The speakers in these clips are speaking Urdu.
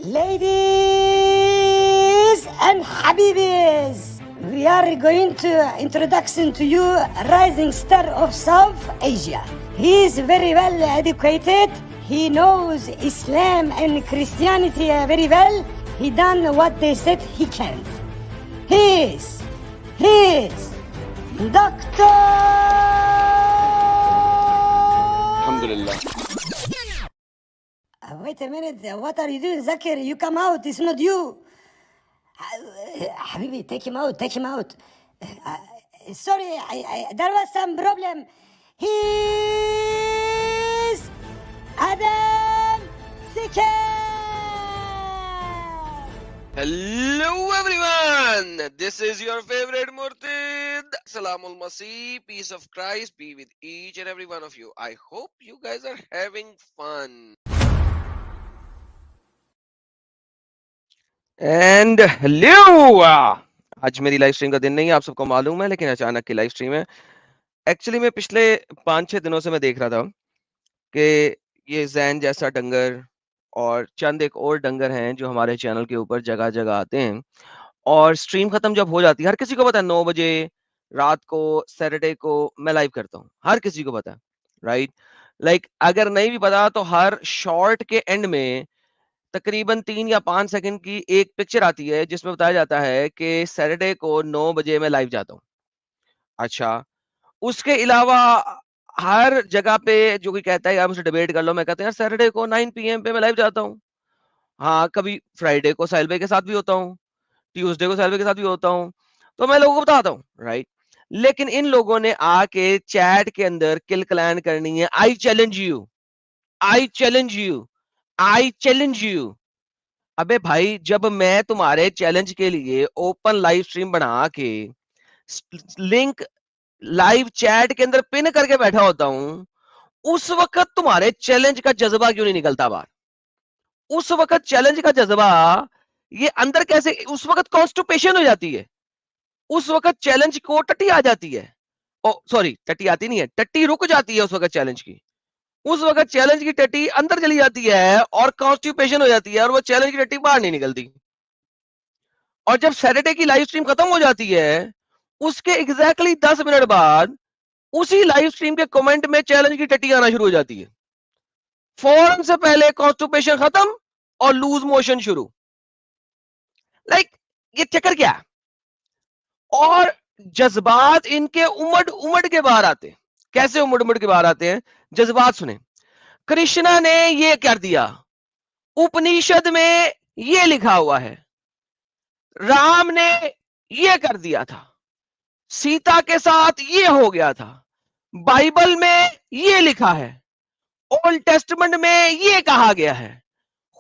Ladies and Habibis, we are going to introduction to you rising star of South Asia. He is very well educated. He knows Islam and Christianity very well. He done what they said he can't. He is Doctor. Alhamdulillah. Wait a minute, what are you doing, Zakir? You come out, it's not you. Habibi, take him out. Sorry, there was some problem. He's Adam Sikar. Hello everyone. This is your favorite Murtid. Salamul Masih. Peace of Christ be with each and every one of you. I hope you guys are having fun. And hello. آج میری لائف اسٹریم کا دن نہیں ہے، آپ سب کو معلوم ہے، لیکن اچانک کی لائف اسٹریم ہے. ایکچولی میں پچھلے 5-6 دنوں سے میں دیکھ رہا تھا کہ یہ زین جیسا ڈنگر اور چند ایک اور ڈنگر ہیں جو ہمارے چینل کے اوپر جگہ جگہ آتے ہیں، اور اسٹریم ختم جب ہو جاتی ہے، ہر کسی کو پتا ہے 9 بجے رات کو سیٹرڈے کو میں لائیو کرتا ہوں، ہر کسی کو پتا ہے، رائٹ؟ لائک اگر نہیں بھی پتا تو ہر شارٹ کے اینڈ میں تقریباً 3 یا 5 سیکنڈ کی ایک پکچر آتی ہے جس میں بتایا جاتا ہے کہ سیٹرڈے کو 9 بجے میں لائیو جاتا ہوں. اچھا، اس کے علاوہ ہر جگہ پہ جو کوئی کہتا ہے یار مجھ سے ڈیبیٹ کر لو، میں کہتا ہوں یار سیٹرڈے کو 9 PM پہ میں لائیو جاتا ہوں. ہاں، کبھی فرائیڈے کو ساحل بھائی کے ساتھ بھی ہوتا ہوں، ٹیوزڈے کو ساحل بھائی کے ساتھ بھی ہوتا ہوں، تو میں لوگوں کو بتاتا ہوں، رائٹ؟ لیکن ان لوگوں نے آ کے چیٹ کے اندر کل کلین کرنی ہے. آئی challenge you, I challenge you, I challenge you. ابے بھائی، جب میں تمہارے چیلنج کے لیے اوپن لائیو اسٹریم بنا کے لنک لائیو چیٹ کے اندر پن کر کے بیٹھا ہوتا ہوں، اس وقت تمہارے چیلنج کا جذبہ کیوں نہیں نکلتا باہر؟ اس وقت چیلنج کا جذبہ یہ اندر کیسے؟ اس وقت کانسٹیپیشن ہو جاتی ہے، اس وقت چیلنج کو ٹٹی آ جاتی ہے. سوری، ٹٹی آتی نہیں ہے، ٹٹی رک جاتی ہے اس وقت چیلنج کی. اس وقت چیلنج کی ٹٹی اندر چلی جاتی ہے اور کانسٹیپیشن ہو جاتی ہے، اور وہ چیلنج کی ٹٹی باہر نہیں نکلتی. اور جب سیٹرڈے کی لائیو اسٹریم ختم ہو جاتی ہے، اس کے ایگزیکٹلی 10 منٹ بعد اسی لائیو اسٹریم کے کمنٹ میں چیلنج کی ٹٹی آنا شروع ہو جاتی ہے. فوراً سے پہلے کانسٹیپیشن ختم اور لوز موشن شروع. لائک یہ چکر کیا؟ اور جذبات ان کے امڑ کے باہر آتے ہیں. کیسے امڑ کے باہر آتے ہیں؟ جذبات سنیں. کرشنا نے یہ کر دیا، اپنیشد میں یہ لکھا ہوا ہے، رام نے یہ کر دیا تھا، سیتا کے ساتھ یہ ہو گیا تھا، بائبل میں یہ لکھا ہے، اولڈ ٹیسٹمنٹ میں یہ کہا گیا ہے،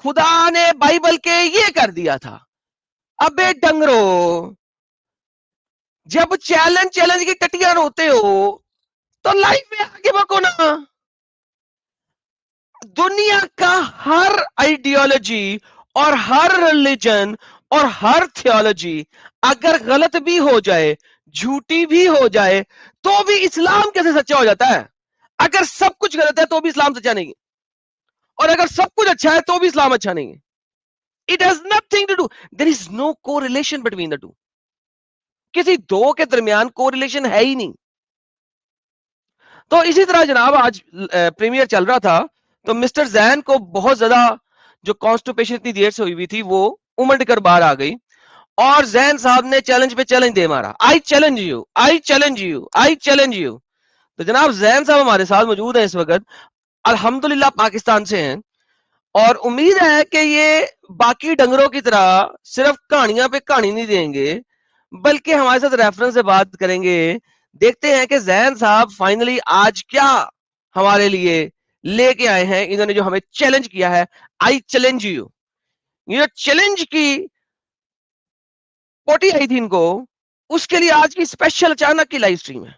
خدا نے بائبل کے یہ کر دیا تھا. ابے ڈنگرو، جب چیلنج کی ٹٹیاں روتے ہو تو لائف میں آگے بکو نا. دنیا کا ہر آئیڈیالوجی اور ہر ریلیجن اور ہر تھیولوجی اگر غلط بھی ہو جائے، جھوٹی بھی ہو جائے، تو بھی اسلام کیسے سچا ہو جاتا ہے؟ اگر سب کچھ غلط ہے تو بھی اسلام سچا نہیں ہے، اور اگر سب کچھ اچھا ہے تو بھی اسلام اچھا نہیں ہے. It has nothing to do. There is no correlation between the two. کسی دو کے درمیان کوریلیشن ہے ہی نہیں. تو اسی طرح جناب آج پریمیئر چل رہا تھا تو مسٹر زین کو بہت زیادہ جو کانسٹیپیشن اتنی دیر سے ہوئی ہوئی تھی وہ امڑ کر باہر آ گئی، اور زین صاحب نے چیلنج پہ چیلنج دے مارا. آئی challenge you, I challenge you, I challenge you. تو جناب زین صاحب ہمارے ساتھ موجود ہیں اس وقت، الحمدللہ پاکستان سے ہیں، اور امید ہے کہ یہ باقی ڈنگروں کی طرح صرف کہانیاں پہ کہانی نہیں دیں گے، بلکہ ہمارے ساتھ ریفرنس سے بات کریں گے. دیکھتے ہیں کہ زین صاحب فائنلی آج کیا ہمارے لیے لے کے آئے ہیں. انہوں نے جو ہمیں چیلنج کیا ہے، آئی چیلنج یو، یہ چیلنج کی پوٹی آئی تھی ان کو، اس کے لیے آج کی اسپیشل اچانک کی لائیو اسٹریم ہے.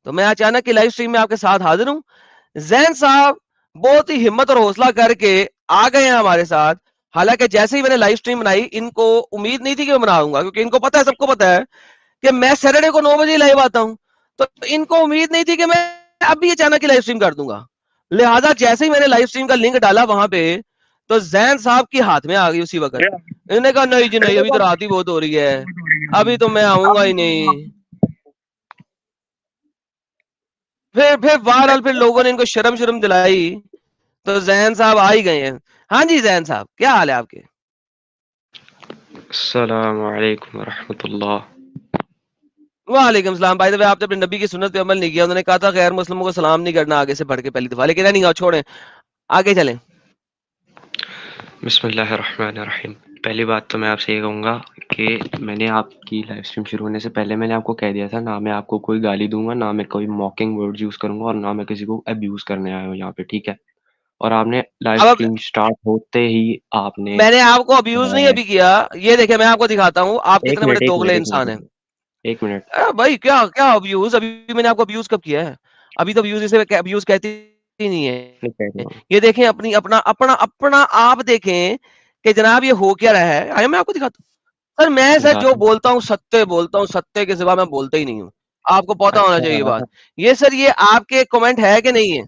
تو میں اچانک کی لائیو اسٹریم میں آپ کے ساتھ حاضر ہوں. زین صاحب بہت ہی ہمت اور حوصلہ کر کے آ گئے ہیں ہمارے ساتھ. حالانکہ جیسے ہی میں نے لائیو اسٹریم بنائی، ان کو امید نہیں تھی کہ میں بناؤں گا، کیونکہ ان کو پتا ہے، سب کو پتا ہے کہ میں سیٹرڈے کو 9 بجے لائیو آتا ہوں. تو ان کو امید نہیں تھی کہ میں اب بھی اچانک کی لائیو اسٹریم کر دوں گا. لہٰذا جیسے ہی میں نے لائیو اسٹریم کا لنک ڈالا وہاں پہ، تو زین صاحب کی ہاتھ میں آ گئی اسی وقت. انہوں نے کہا نہیں جی نہیں, ابھی تو رات ہی بہت ہو رہی ہے, ابھی تو میں آؤں گا ہی نہیں. پھر بہرحال پھر لوگوں نے ان کو شرم دلائی تو زین صاحب آ ہی گئے ہیں. ہاں جی زین صاحب کیا حال ہے آپ کے؟ السلام علیکم ورحمۃ اللہ. وعلیکم السلام. بھائی آپ نے اپنے نبی کی سنت پہ عمل نہیں کیا. انہوں نے کہا تھا غیر مسلموں کو سلام نہیں کرنا آگے سے بڑھ کے پہلی دفعہ, لیکن نہیں چھوڑیں آگے چلیں. بسم اللہ الرحمن الرحیم. پہلی بات تو میں آپ سے یہ کہوں گا کہ میں نے آپ کی لائف اسٹریم شروع ہونے سے پہلے میں نے آپ کو کہہ دیا تھا, نہ میں آپ کو کوئی گالی دوں گا, نہ میں کوئی موکنگ ورڈ یوز کروں گا, اور نہ میں کسی کو ابیوز کرنے آیا ہوں یہاں پہ, ٹھیک ہے. اور آپ نے لائف اب اسٹریم سٹارٹ ہوتے ہی آپ نے میں نے آپ کو ابیوز نہیں ابھی کیا. یہ دیکھیں میں آپ کو دکھاتا ہوں آپ ایک کتنے بڑے منٹ ایک منٹ دوغلے ایک انسان ہیں. منٹ ایک منٹ بھائی کیا ابیوز, ابھی میں نے آپ کو ابیوز کب کیا ہے؟ ابھی تو ابیوز اسے ابیوز کہتی ہی نہیں نہیں کہہ رہا ہے. ہوں. یہ دیکھیں اپنا آپ دیکھیں کہ جناب یہ ہو کیا رہا ہے. آئے میں آپ کو دکھاتا ہوں. سر میں سر جو دکھاتا ہوں. بولتا ہوں ستے کے سوا میں بولتا ہی نہیں ہوں. آپ کو پتا ہونا چاہیے یہ اچھا بات. یہ سر یہ آپ کے کمنٹ ہے کہ نہیں ہے؟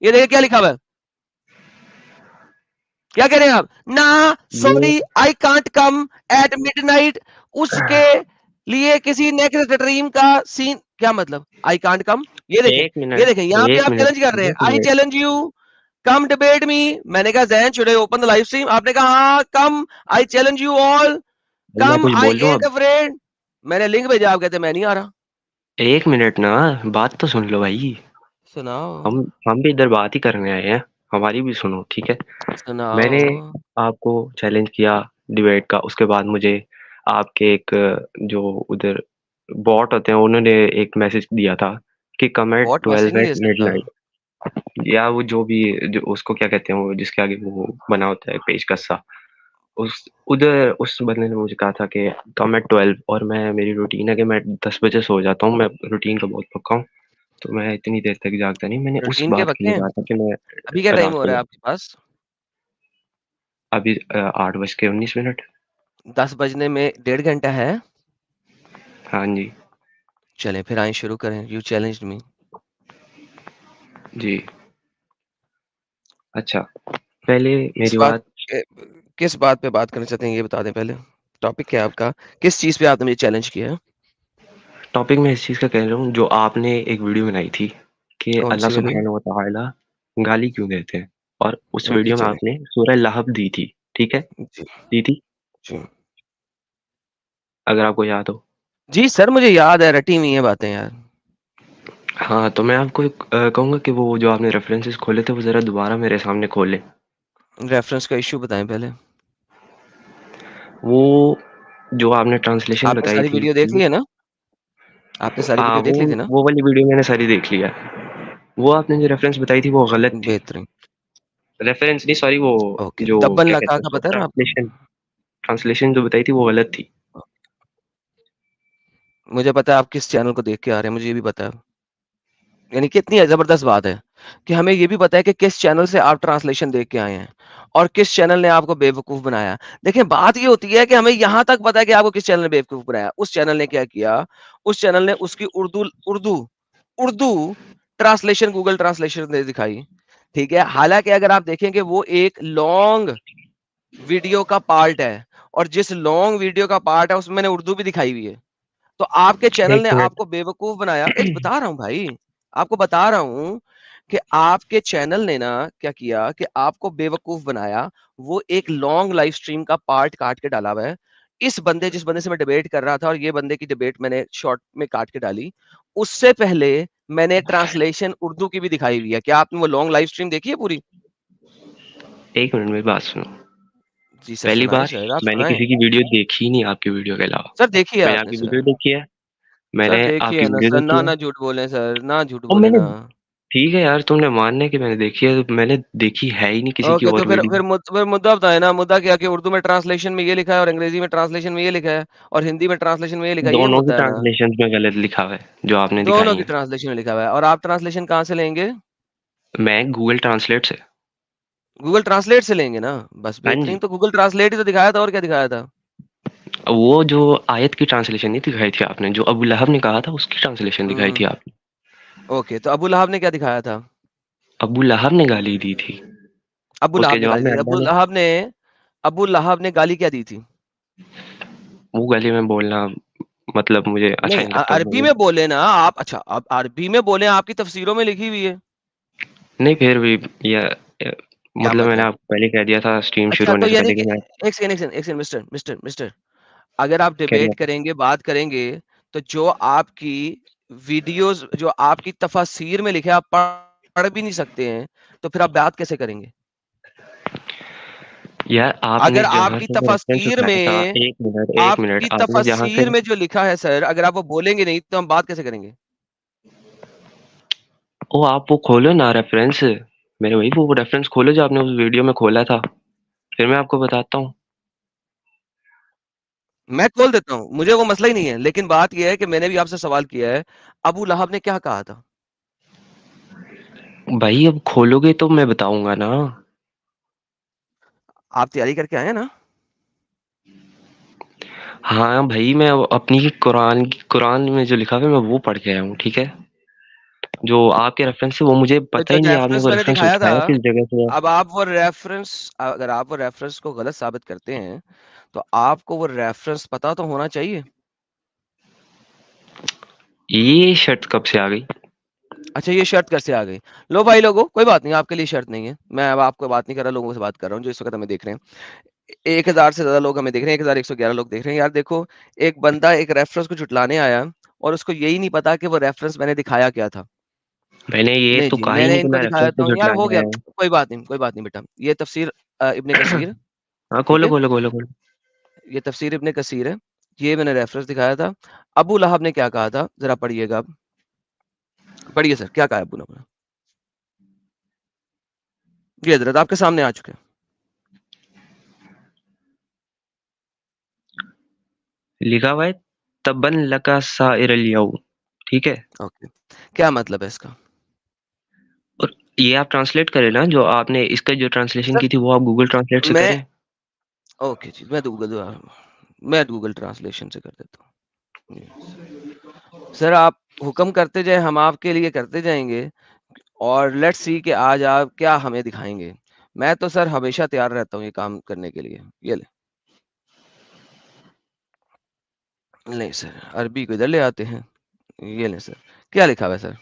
یہ دیکھیں کیا لکھا ہوا ہے, کیا کہہ رہے ہیں آپ؟ نا یہ sorry I can't come at midnight. اس کے لیے کسی نیکسٹ ڈریم کا سین, کیا مطلب آئی کانٹ کم؟ یہ دیکھیں یہاں پہ آپ چیلنج کر رہے ہیں. ایک I meant challenge you come debate me. میں نے کہا Zain should I open the live stream? آپ نے کہا ہاں کم, آئی چیلنج یو آل میں کم, کچھ آئی بول دوں اینٹ اب. افریڈ. میں نے لنک بھیجا, آپ کہتے میں نہیں آ رہا. ایک منٹ نا, بات تو سن لو بھائی. سناؤ ہم بھی ادھر بات ہی کرنے آئے ہیں, ہماری بھی سنو, ٹھیک ہے. میں نے سناؤ. آپ کو چیلنج کیا ڈیبیٹ کا, اس کے بعد مجھے آپ کے ایک جو ادھر بوٹ ہوتے ہیں انہوں نے ایک میسج دیا تھا کہ کم ایٹ واٹ میسج 12 نہیں ایٹ دے مڈ سکتا. نائٹ, یا وہ جو بھی جو اس کو کیا کہتے ہیں, وہ جس کے آگے وہ بنا ہوتا ہے پیش قصہ, اس بندے نے مجھے کہا تھا کہ کم ایٹ 12. اور میری روٹین ہے کہ میں 10 بجے سو جاتا ہوں, میں روٹین کا بہت پکا ہوں, تو میں اتنی دیر تک جاگتا نہیں. میں نے اس روٹین کے بات کے پکے لیے ہیں. کہا تھا کہ میں ابھی کیا ٹائم رات ہو کو رہا ہے آپ کے پاس؟ ابھی 8:19. 10 بجنے میں 1.5 گھنٹہ ہے. ہاں جی چلیں پھر آئیں شروع کریں. یو چیلنجڈ می. جی. اچھا پہلے میری بات, کس بات پہ بات کرنا چاہتے ہیں یہ بتا دیں پہلے. ٹاپک کیا ہے آپ کا؟ کس چیز پہ آپ نے مجھے چیلنج کیا ہے؟ ٹاپک میں اس چیز کا کہہ رہا ہوں جو آپ نے ایک ویڈیو بنائی تھی کہ کون اللہ سی ویڈیو؟ سبحانہ و تعالیٰ گالی کیوں دیتے ہیں, اور اس اوکے ویڈیو میں چلیں. آپ نے سورہ لہب دی تھی, ٹھیک ہے, جی دی تھی جی اگر آپ کو یاد ہو. جی سر مجھے یاد ہے, رٹی ہوئی ہیں باتیں یار. ہاں تو میں آپ کو کہوں گا کہ وہ جو آپ نے ریفرنسز کھولے تھے وہ ذرا دوبارہ میرے سامنے کھولیں. ریفرنس کا ایشو بتائیں پہلے. وہ جو آپ نے ٹرانسلیشن آپ نے بتائی ساری تھی ویڈیو دیکھ لی ہے نا؟ آپ نے ساری ہاں ویڈیو دیکھ لی تھی نا؟ وہ والی ویڈیو میں نے ساری دیکھ لیا. وہ آپ نے جو ریفرنس بتائی تھی وہ غلط تھی. بہترین. ریفرنس نہیں, سوری, وہ اوکے جو تبن کیا لکا کہتے ہیں کا اس کو, پتہ ہے نا آپ کو؟ ٹرانسلیشن جو بتائی تھی وہ غلط تھی. مجھے پتا ہے آپ کس چینل کو دیکھ کے آ رہے ہیں, مجھے یہ بھی پتا ہے. یعنی کتنی زبردست بات ہے کہ ہمیں یہ بھی پتا ہے کہ کس چینل سے آپ ٹرانسلیشن دیکھ کے آئے ہیں اور کس چینل نے آپ کو بے وقوف بنایا. دیکھیں بات یہ ہوتی ہے کہ ہمیں یہاں تک پتا ہے کہ آپ کو کس چینل نے بے وقوف بنایا. اس چینل نے کیا کیا, اس چینل نے اس کی اردو ٹرانسلیشن گوگل ٹرانسلیشن نے دکھائی, ٹھیک ہے. حالانکہ اگر آپ دیکھیں کہ وہ ایک لانگ ویڈیو کا پارٹ ہے, اور جس لانگ ویڈیو کا پارٹ ہے اس میں نے اردو بھی دکھائی ہوئی ہے. تو آپ کے چینل نے ایک آپ منٹ کو بے وقوف بنایا. بتا رہا ہوں بھائی, آپ کو بتا رہا ہوں کہ آپ کے چینل نے نا کیا کیا کہ آپ کو بے وقوف بنایا. وہ ایک لانگ لائف سٹریم کا پارٹ کاٹ کے ڈالا ہوا ہے. جس بندے سے میں ڈیبیٹ کر رہا تھا, اور یہ بندے کی ڈیبیٹ میں نے شارٹ میں کاٹ کے ڈالی, اس سے پہلے میں نے ٹرانسلیشن اردو کی بھی دکھائی ہوئی ہے. کیا آپ نے وہ لانگ لائف سٹریم دیکھی ہے پوری؟ ایک منٹ میری بات سنو. جی سر پہلی سنائیں, بات, شاید آپ میں نے سنائیں. کسی کی ویڈیو دیکھی ہی نہیں آپ کی ویڈیو کے علاوہ. سر دیکھیے میں نے آپ آپ نے کی سر. ویڈیو دیکھی ہے, میں سر نے آپ کی دیکھیے نا ویڈیو سر, دیکھی ہے, نہ جھوٹ بولیں سر, نہ جھوٹ اور بولیں میں نے, نا. ٹھیک ہے یار تم نے ماننے کہ میں نے دیکھی ہے, میں نے دیکھی ہے ہی نہیں کسی کی اوکے, اور تو ویڈیو. پھر مدعا بتائے نا. مدعا کیا کہ اردو میں ٹرانسلیشن میں یہ لکھا ہے اور انگریزی میں ٹرانسلیشن میں یہ لکھا ہے اور ہندی میں ٹرانسلیشن میں یہ لکھا ہے, یہ دونوں کی مدعا ہے نا. ٹرانسلیشن میں غلط لکھا ہوا ہے جو آپ نے دونوں دکھائی کی ہیں. ٹرانسلیشن میں لکھا ہوا ہے. اور آپ ٹرانسلیشن کہاں سے لیں گے؟ میں گوگل ٹرانسلیٹ سے. گوگل ٹرانسلیٹ سے لیں گے نا, بس ہاں جی, بہترین. تو گوگل ٹرانسلیٹ ہی تو دکھایا تھا, اور کیا دکھایا تھا؟ وہ جو آیت کی ٹرانسلیشن نہیں دکھائی تھی آپ نے, جو ابو لہب نے کہا تھا اس کی ٹرانسلیشن دکھائی تھی آپ نے. اوکے, تو ابو لہب نے کیا دکھایا تھا؟ ابو لہب نے گالی دی تھی. ابو اس لہب کے نے جواب گالی میں دی. اللہ ابو لہب نے گالی کیا دی تھی؟ نے وہ گلی میں بولنا مطلب مجھے اچھا نہیں نہیں لگتا. عربی میں بولے نا آپ. اچھا اب عربی میں بولے, آپ کی تفسیروں میں لکھی ہوئی ہے. نہیں پھر بھی یہ کیا مطلب میں نے مطلب؟ آپ کو پہلے کہہ دیا تھا اسٹریم اچھا شروع ہونے تو سے یعنی پہلے کہ کہ میں ایک سیکنڈ مسٹر, اگر آپ ڈیبیٹ کہہ کریں گے, بات کریں گے, تو جو آپ کی ویڈیوز, جو آپ کی تفاسیر میں لکھے آپ پڑھ بھی نہیں سکتے ہیں, تو پھر آپ بات کیسے کریں گے؟ یار آپ نے اگر آپ جہاں کی سے وہ ریفرنس تفاسیر اٹھایا تھا، میں ایک منٹ آپ نے جہاں سے جو لکھا ہے سر, اگر آپ وہ بولیں گے نہیں تو ہم بات کیسے کریں گے؟ آپ وہ کھولو نا ریفرنس، میرے وہی وہ ریفرنس کھولو جو آپ نے اس ویڈیو میں کھولا تھا، پھر میں آپ کو بتاتا ہوں. میں کھول دیتا ہوں, مجھے وہ مسئلہ ہی نہیں ہے, لیکن بات یہ ہے کہ میں نے بھی آپ سے سوال کیا ہے, ابو لہب نے کیا کہا تھا؟ بھائی اب کھولو گے تو میں بتاؤں گا نا. آپ تیاری کر کے آئے نا؟ ہاں بھائی میں اپنی قرآن میں جو لکھا ہوا ہے میں وہ پڑھ کے آیا ہوں، ٹھیک ہے. جو آپ کے ریفرنس سے وہ مجھے پتہ جو ہی نہیں آپ نے ریفرنس وہ میں نے ریفرنس دکھایا تھا, اٹھایا کس جگہ سے. اب اگر آپ وہ ریفرنس کو غلط ثابت کرتے ہیں تو آپ کو وہ ریفرنس پتا تو ہونا چاہیے. یہ شرط کب سے آ گئی؟ اچھا یہ شرط کیسے آ گئی؟ لو بھائی لوگوں, کوئی بات نہیں, آپ کے لیے شرط نہیں ہے, میں اب آپ کو بات نہیں کر رہا, لوگوں سے بات کر رہا ہوں جو اس وقت ہمیں دیکھ رہے ہیں. 1000 سے زیادہ لوگ ہمیں دیکھ رہے ہیں, 1111 لوگ دیکھ رہے ہیں. یار دیکھو, ایک بندہ ایک ریفرنس کو جھٹلانے آیا اور اس کو یہی نہیں پتا کہ وہ ریفرنس میں نے دکھایا کیا تھا. میں نے یہ نہیں تو جی, کہا میں ہی نے نہیں ان کہ کو میں دکھایا ریفرنس تو سے یار ہو جھٹلانے گیا, آیا ہوں. کوئی بات نہیں بیٹا. یہ تفسیر ابن کثیر, ہاں ٹھیک کھولو ہے, کھولو کھولو کھولو. یہ تفسیر ابن کثیر ہے, یہ میں نے ریفرنس دکھایا تھا. ابو لہب نے کیا کہا تھا ذرا پڑھیے گا, پڑھیے سر, کیا کہا ابو لہب نے؟ جی حضرت آپ کے سامنے آ چکے ہیں. لکھا ہوا ہے تبن لکا سائر الیوم، ٹھیک ہے. اوکے, کیا مطلب ہے اس کا؟ اور یہ آپ ٹرانسلیٹ کریں نا، جو آپ نے اس کا جو ٹرانسلیشن کی تھی وہ آپ گوگل ٹرانسلیٹ سے میں کریں. اوکے جی, میں گوگل ٹرانسلیشن سے کر دیتا ہوں. سر آپ حکم کرتے جائیں, ہم آپ کے لیے کرتے جائیں گے, اور لیٹس سی کہ آج آپ کیا ہمیں دکھائیں گے. میں تو سر ہمیشہ تیار رہتا ہوں یہ کام کرنے کے لیے. یہ لے, نہیں سر عربی کو ادھر لے آتے ہیں. یہ لیں سر, کیا لکھا ہوا ہے سر؟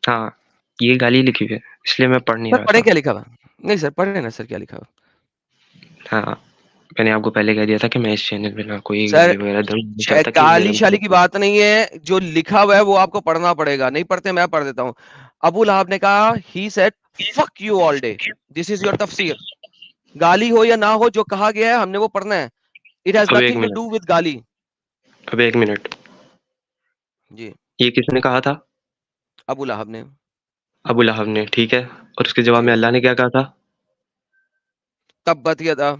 ہاں یہ گالی لکھی ہوئی ہے اس لیے میں پڑھ نہیں سر رہا پڑھیں تھا. کیا لکھا ہوا؟ نہیں سر پڑھیں نا سر, کیا لکھا ہوا؟ ہاں میں نے آپ کو پہلے کہہ دیا تھا کہ میں اس چینل پہ نہ کوئی سر گالی وغیرہ درج نہیں کرتا کہ گالی میرا شالی کی بات نہیں ہے, جو لکھا ہوا ہے وہ آپ کو پڑھنا پڑے گا. نہیں پڑھتے میں پڑھ دیتا ہوں. ابو لہب نے کہا he said fuck you all day, this is your تفسیر. گالی ہو یا نہ ہو, جو کہا گیا ہے ہم نے وہ پڑھنا ہے. it has اب ایک nothing to minute do with گالی. اب ایک منٹ جی یہ کس نے کہا تھا؟ ابو لہب نے. ابو لہب نے, ٹھیک ہے. اور اس کے جواب جی میں اللہ نے کیا کہا تھا؟ تبت یدا.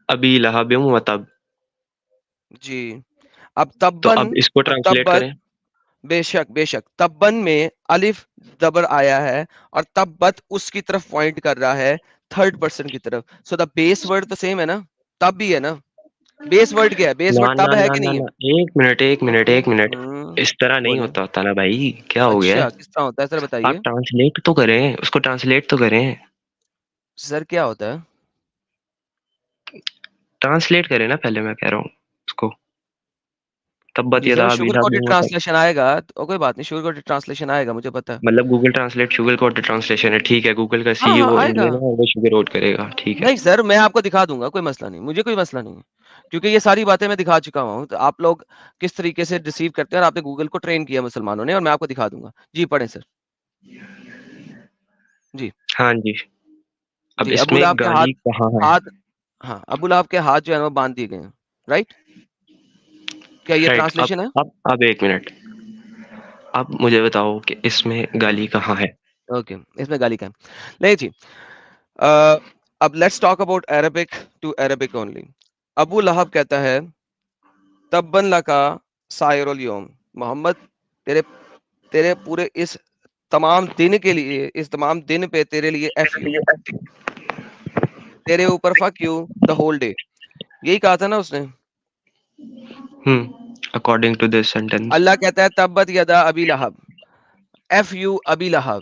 ابی لہب و تب. جی اب تو تبن, اب اس کو ٹرانسلیٹ تبت, کریں. بے شک تبن میں الف دبر آیا ہے, اور تبت اس کی طرف پوائنٹ کر رہا ہے, تھرڈ پرسن کی طرف. سو دا بیس ورڈ تو سیم ہے نا, تب بھی ہے نا. بیس ورڈ کیا ہے؟ بیس نہ ورڈ نہ تب ہے نہ کہ نہ نہیں ہے؟ نہ ایک منٹ اس طرح نہیں بولیں. ہوتا تالا بھائی, کیا ہو گیا ہے؟ اچھا کس طرح ہوتا ہے سر بتائیے. آپ ٹرانسلیٹ تو کریں, اس کو ٹرانسلیٹ تو کریں. سر کیا ہوتا ہے؟ ٹرانسلیٹ کریں نا پہلے, میں کہہ رہا ہوں اس کو. تبت جی جب یدا ابی شوگر لہب کوٹڈ و تب. ٹرانسلیشن آئے گا تو کوئی بات نہیں, شوگر کوٹڈ ٹرانسلیشن آئے گا, مجھے پتا ہے. مطلب Google translate sugar quoted translation ہے, ٹھیک ہے. گوگل کا سی ہاں ہاں وہ آئے گا. انجن ہے, وہ شوگر کوٹ کرے گا, ٹھیک ہے. نہیں سر میں آپ کو دکھا دوں گا, کوئی مسئلہ نہیں, مجھے کوئی مسئلہ نہیں ہے, کیونکہ یہ ساری باتیں میں دکھا چکا ہوں. تو آپ لوگ کس طریقے سے ریسیو کرتے ہیں, اور آپ نے گوگل کو ٹرین کیا مسلمانوں نے, اور میں آپ کو دکھا دوں گا. جی پڑھیں سر. جی ہاں جی. اب جی اس ابو میں لہب کے گالی کہاں ہے؟ ہاں ابو لہب کے ہاتھ جو ہے وہ باندھ دیے گئے ہیں, رائٹ. کیا یہ رائٹ. ٹرانسلیشن ہے؟ اب ایک منٹ, اب مجھے بتاؤ کہ اس میں گالی کہاں ہے؟ اوکے, اس میں گالی کا نہیں جی. اب let's talk about Arabic to Arabic only. Abu Lahab کہتا ہے تبن لکا سائر الیوم, محمد تیرے پورے اس تمام دن کے لیے, اس تمام دن پہ تیرے لیے ایف یو, تیرے اوپر فک یو دا ہول ڈے. یہی کہا تھا نا اس نے. According to this sentence. اللہ کہتا ہے تبت یدا ابی لہب, ایف یو ابی لہب,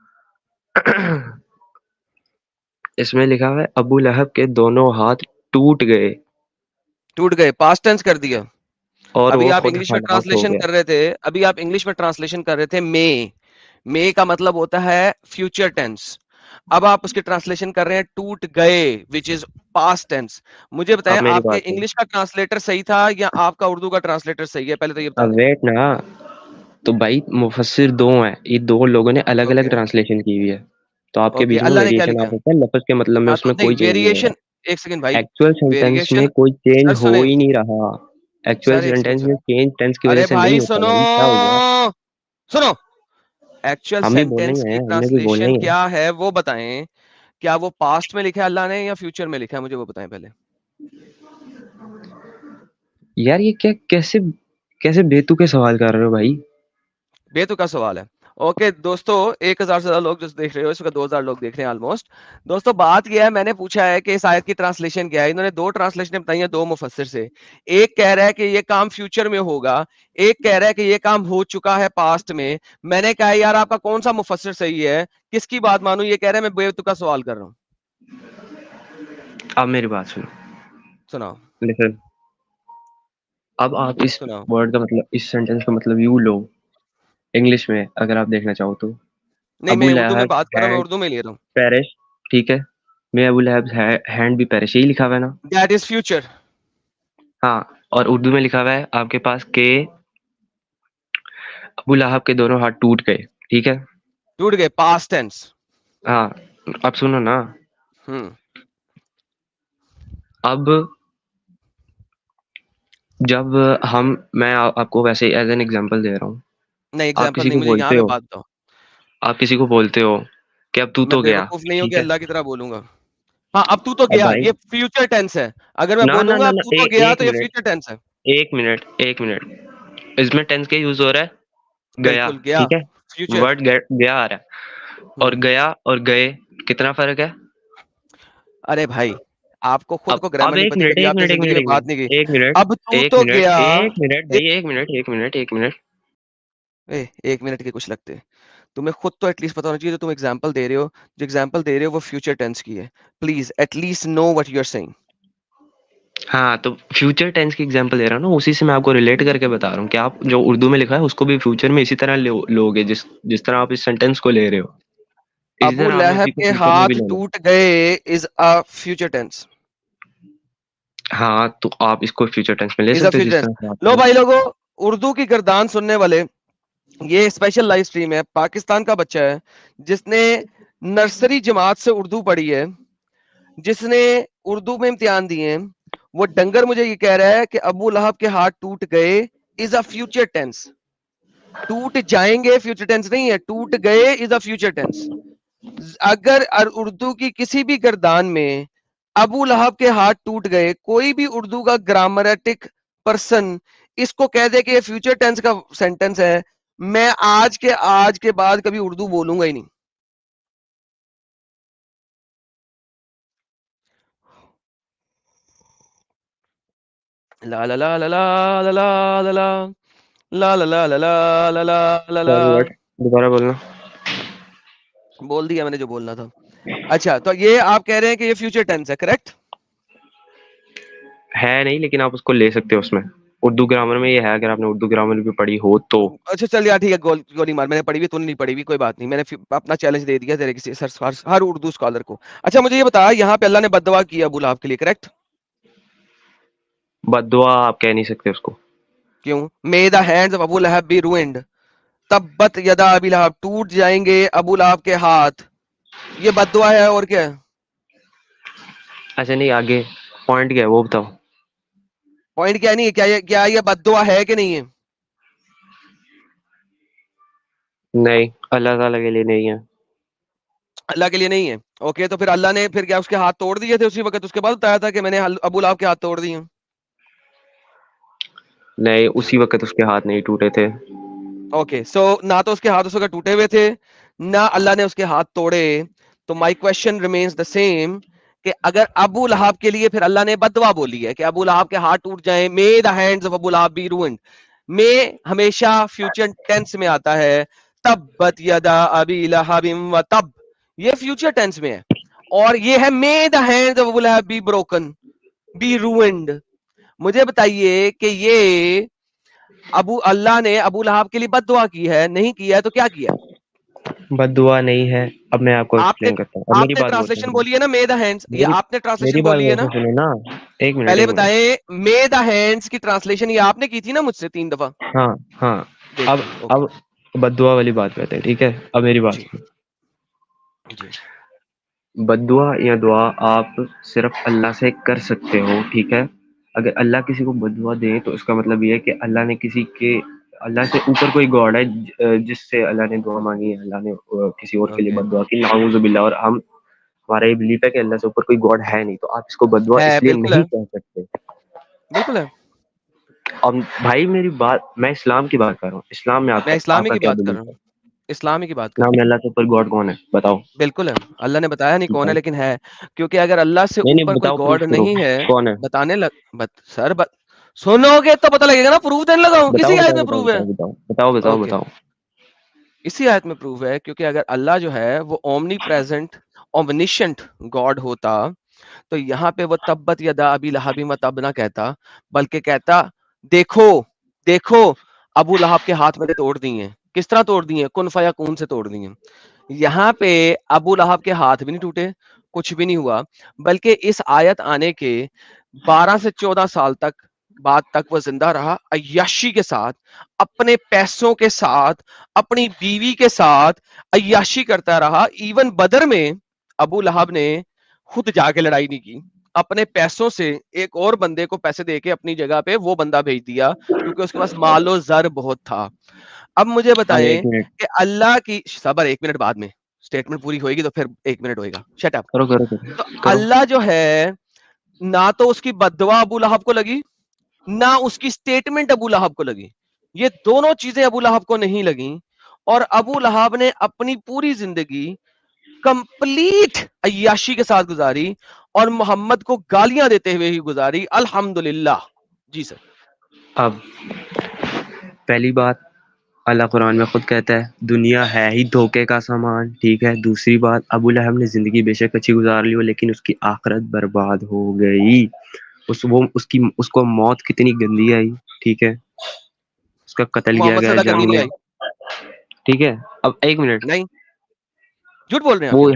اس میں لکھا ہوا ہے ابو لہب کے دونوں ہاتھ ٹوٹ گئے ٹوٹ گئے، پاسٹ ٹینس کر دیا. اور ابھی وہ آپ خود انگلش میں ہلاک ہو ٹرانسلیشن گیا. کر رہے تھے مے کا مطلب ہوتا ہے فیوچر ٹینس. اب آپ اس کی ٹرانسلیشن کر رہے ہیں ٹوٹ گئے وچ از پاسٹ ٹینس. مجھے بتائیں اب میری آپ کے بات سنو. انگلش کا ٹرانسلیٹر صحیح تھا یا آپ کا اردو کا ٹرانسلیٹر صحیح ہے؟ پہلے تو یہ بتا اب دیں. ویٹ نا، تو بھائی مفسر دو ہیں، یہ دو لوگوں نے الگ الگ اوکے ٹرانسلیشن کی ہوئی ہے، تو آپ کے اوکے، بیچ میں اللہ نے کیا ویریشن آ لکھا؟ سکتا ہے لفظ کے مطلب میں، ہاں اس تو میں نہیں کوئی چینج نہیں ویریشن، ہوگا. ایک سیکنڈ بھائی، ایکچوئل سینٹینس ویریشن میں کوئی چینج سر ہو سنیں ہی نہیں رہا. ایکچوئل سر ایک سیکنڈ سینٹینس سر، میں چینج ٹینس کی وجہ ارے سے نہیں بھائی ہوتا سنو بھائی، کیا ہو گیا؟ سنو، ایکچوئل ہم بھی بولنا سینٹینس ہی کی ہے، ہم نے بھی بولنا ٹرانسلیشن ہی ہے. کیا ہے وہ بتائیں. کیا وہ پاسٹ میں لکھا ہے اللہ نے یا فیوچر میں لکھا ہے؟ مجھے وہ بتائیں پہلے. یار یہ کیا، کیسے کیسے بیتو کے سوال کر رہے ہو بھائی؟ بیتو کا سوال ہے. اوکے دوستو، 1000 سے زیادہ لوگ جو دیکھ رہے ہو، اس وقت 2000 لوگ دیکھ رہے ہیں آلموسٹ. دوستو بات یہ ہے، میں نے پوچھا ہے کہ اس آیت کی ٹرانسلیشن کیا ہے. انہوں نے دو ٹرانسلیشن بتائی ہیں دو مفسر سے. ایک کہہ رہا ہے کہ یہ کام فیوچر میں ہوگا، ایک کہہ رہا ہے کہ یہ کام ہو چکا ہے پاسٹ میں. میں نے کہا یار آپ کا کون سا مفسر صحیح ہے، کس کی بات مانوں؟ یہ کہہ رہا ہے میں بیتو کا سوال کر رہا ہوں. اب میری بات سنو. سناؤ لسن. اب آپ اس سناؤ. ورڈ کا مطلب، اس سینٹینس کا مطلب یوں لو انگلش میں، اگر آپ دیکھنا چاہو تو. نہیں ابو میں اردو میں لہب بات کر رہا ہوں، میں ہینڈ اردو میں لے رہا ہوں. پیرش، ٹھیک ہے، میں ابو لہب ہینڈ بھی پیرش، یہی لکھا ہوا ہے نا؟ That is future. ہاں، اور اردو میں لکھا ہوا ہے آپ کے پاس کہ ابو لہب کے دونوں ہاتھ ٹوٹ گئے، ٹھیک ہے. ٹوٹ گئے، پاسٹ ٹینس. ہاں، اب سنو نا. اب جب میں آپ کو ویسے ایز این ایگزامپل دے رہا ہوں. نہیں آپ ایگزامپل کسی نہیں، کو مجھے یہاں بولتے پہ ہو، بات دو. آپ کسی کو بولتے ہو کہ اب میں تو گیا، بیوقوف نہیں ہوں کہ ٹھیک ہے. اللہ کی طرح بولوں گا. ہاں اب تو اب گیا، بھائی یہ فیوچر ٹینس ہے. اگر میں نہ نہ بولوں گا نہ اب نہ، تو گیا ایک تو یہ منٹ، فیوچر ٹینس ہے. ایک منٹ. اس میں ٹینس کا یوز ہو رہا ہے گیا، بالکل گیا، ٹھیک ہے. فیوچر. ورڈ گیا آ رہا ہے، اور گیا اور گئے کتنا فرق ہے؟ ارے بھائی آپ کو خود کو اب گرامر نہیں ایک پتی، منٹ کبھی ایک آپ نے منٹ ایک زندگی منٹ میں ایک بات منٹ نہیں کی. ایک منٹ اب ایک تو منٹ گیا. ایک منٹ بھائی، ایک منٹ. ایک منٹ کے کچھ لگتے، تمہیں خود تو ایٹ لیسٹ پتا ہونا چاہیے. تم ایگزامپل دے رہے ہو، جو ایگزامپل دے رہے ہو وہ فیوچر ٹینس کی ہے. Please at least know what you are seeing. ہاں تو فیوچر ٹینس کی ایگزامپل دے رہا ہوں نا، اسی سے میں آپ کو ریلیٹ کر کے بتا رہا ہوں کہ آپ جو اردو میں لکھا ہے اس کو بھی فیوچر میں اسی طرح لو گے، جس طرح آپ اس سینٹینس کو لے رہے ہو، اسی ابو طرح آپ نے اسی لہب کو کے فیوچر میں بھی ہاتھ لینا. ٹوٹ گئے از اے فیوچر ٹینس. ہاں تو آپ اس کو فیوچر ٹینس میں لے از اے سکتے ہو فیوچر جس ٹینس. طرح سے آپ لو نے. بھائی لوگوں، اردو کی گردان سننے والے، یہ اسپیشل لائیو سٹریم ہے. پاکستان کا بچہ ہے جس نے نرسری جماعت سے اردو پڑھی ہے، جس نے اردو میں امتحان دیے ہیں، وہ ڈنگر مجھے یہ کہہ رہا ہے کہ ابو لہب کے ہاتھ ٹوٹ گئے از اے فیوچر ٹینس. ٹوٹ جائیں گے فیوچر ٹینس نہیں ہے، ٹوٹ گئے از اے فیوچر ٹینس. اگر اردو کی کسی بھی گردان میں ابو لہب کے ہاتھ ٹوٹ گئے، کوئی بھی اردو کا گرامرٹک پرسن اس کو کہہ دے کہ یہ فیوچر ٹینس کا سینٹینس ہے، میں آج کے بعد کبھی اردو بولوں گا ہی نہیں. لا لا لا لا لا لا لا لا لا لا لا لا لا لا لا. دوبارہ بولنا. بول دیا میں نے جو بولنا تھا. اچھا تو یہ آپ کہہ رہے ہیں کہ یہ فیوچر ٹینس ہے، کریکٹ؟ ہے نہیں، لیکن آپ اس کو لے سکتے ہو اس میں. اردو گرامر میں یہ ہے، اگر آپ نے اردو گرامر بھی پڑھی ہو تو. اچھا چل یار ٹھیک ہے، گولی مار. میں نے پڑھی ہوئی، تو نہیں پڑھی ہوئی، کوئی بات نہیں. میں نے اپنا چیلنج دے دیا تیرے کسی ہر اردو اسکالر کو. اچھا مجھے یہ بتا، یہاں پہ اللہ نے بد دعا کیا ابو لہب کے لیے، کریکٹ؟ بد دعا آپ کہہ نہیں سکتے اس کو. کیوں؟ may the hands of ابو لہب be ruined. تبت یدا ابی لہب، ٹوٹ جائیں گے ابو لہب کے ہاتھ. یہ بد دعا ہے اور کیا ہے؟ ایسے نہیں، آگے پوائنٹ کیا ہے وہ بتاؤ. پوائنٹ کیا نہیں ہے؟ کیا یہ بد دعا ہے کہ نہیں ہے؟ نہیں، اللہ تعالیٰ کے لیے نہیں ہے. اللہ کے لیے نہیں ہے. اوکے تو پھر اللہ نے پھر کیا اس کے ہاتھ توڑ دیے تھے اسی وقت؟ اس کے بعد بتایا تھا کہ میں نے ابو لہب کے ہاتھ توڑ دیے. نہیں، اسی وقت اس کے ہاتھ نہیں ٹوٹے تھے. اوکے سو نہ تو اس کے ہاتھ اس وقت ٹوٹے ہوئے تھے، نہ اللہ نے اس کے ہاتھ توڑے. تو my question remains the same کہ اگر ابو لہب کے لیے پھر اللہ نے بد دعا بولی ہے کہ ابو لہب کے ہاتھ ٹوٹ جائیں، مے دا ہینڈز آف ابو لہب بی روئنڈ. میں ہمیشہ فیوچر ٹینس میں آتا ہے. تبت یدا ابی لہب و تب، یہ فیوچر ٹینس میں ہے, اور یہ ہے may the hands of Abu Lahab be broken, be ruined. مجھے بتائیے کہ یہ اللہ نے ابو لہب کے لیے بد دعا کی ہے, نہیں کیا ہے تو کیا کیا؟ بد دعا نہیں ہے. اب میں آپ کو ایکسپلین کرتا ہوں. آپ نے ٹرانسلیشن بولی ہے نا may the hands, یہ آپ نے ٹرانسلیشن بولی ہے نا, نا ایک منٹ پہلے بتائیں may the hands کی ٹرانسلیشن یہ آپ نے کی تھی نا مجھ سے 3 دفعہ. ہاں ہاں, اب بد دعا والی بات کرتے ہیں, ٹھیک ہے؟ اب میری بات جی. بد دعا یا دعا آپ صرف اللہ سے کر سکتے ہو, ٹھیک ہے؟ اگر اللہ کسی کو بد دعا دے تو اس کا مطلب یہ ہے کہ اللہ سے اوپر کوئی گاڈ ہے جس سے اللہ نے دعا مانگی ہے, اللہ نے کسی اور کے لیے بد دعا کی, نعوذ باللہ. اور ہمارا یہ بلیف ہے کہ اللہ سے اوپر کوئی گاڈ ہے نہیں, تو آپ اس کو بد دعا اس لیے نہیں کہہ سکتے. بالکل ہے. اب بھائی میری بات, میں اسلام کی بات کر رہا ہوں. اسلام میں آپ اسلامی کی بات کر رہا ہوں, اسلامی کی بات کر رہا ہوں. اللہ سے اوپر گاڈ کون ہے بتاؤ؟ بالکل ہے, اللہ نے بتایا نہیں کون ہے, لیکن ہے, کیونکہ اگر اللہ سے اوپر کوئی گاڈ نہیں ہے کون ہے بتانے سر سنو گے تو پتہ لگے گا نا, پروف دینے لگا ہوں. کسی آیت میں پروف ہے, بتاؤ. اسی آیت میں پروف ہے, کیونکہ اگر اللہ جو ہے وہ اومنی پریزنٹ اومنیشنٹ گاڈ ہوتا تو یہاں پہ وہ تبت یدا ابی لہب متب نہ کہتا, بلکہ کہتا دیکھو ابو لہب کے ہاتھ میں نے توڑ دی ہیں. کس طرح توڑ دی ہیں؟ کن فیکون سے توڑ دی ہیں. یہاں پہ ابو لہب کے ہاتھ بھی نہیں ٹوٹے, کچھ بھی نہیں ہوا, بلکہ اس آیت آنے کے 12 سے 14 سال تک بعد تک وہ زندہ رہا, عیاشی کے ساتھ, اپنے پیسوں کے ساتھ, اپنی بیوی کے ساتھ عیاشی کرتا رہا. ایون بدر میں ابو لہب نے خود جا کے لڑائی نہیں کی, اپنے پیسوں سے ایک اور بندے کو پیسے دے کے اپنی جگہ پہ وہ بندہ بھیج دیا, کیونکہ اس کے پاس مال و زر بہت تھا. اب مجھے بتائیں کہ اللہ کی صبر, 1 منٹ بعد میں اسٹیٹمنٹ پوری ہوئے گی تو پھر 1 منٹ ہوئے گا, شٹ اپ. تو اللہ جو ہے نہ تو اس کی بد دعا ابو لہب کو لگی, نہ اس کی اسٹیٹمنٹ ابو لہب کو لگی. یہ دونوں چیزیں ابو لہب کو نہیں لگیں, اور ابو لہب نے اپنی پوری زندگی کمپلیٹ عیاشی کے ساتھ گزاری اور محمد کو گالیاں دیتے ہوئے ہی گزاری. الحمدللہ. جی سر. اب پہلی بات, اللہ قرآن میں خود کہتا ہے دنیا ہے ہی دھوکے کا سامان, ٹھیک ہے؟ دوسری بات, ابو لہب نے زندگی بے شک اچھی گزار لی ہو, لیکن اس کی آخرت برباد ہو گئی. اس کو موت کتنی گندی آئی, ٹھیک ہے؟ اس کا قتل کیا گیا جنگ میں, ٹھیک ہے؟ اب 1 منٹ, نہیں جھوٹ بول رہے ہیں, وہ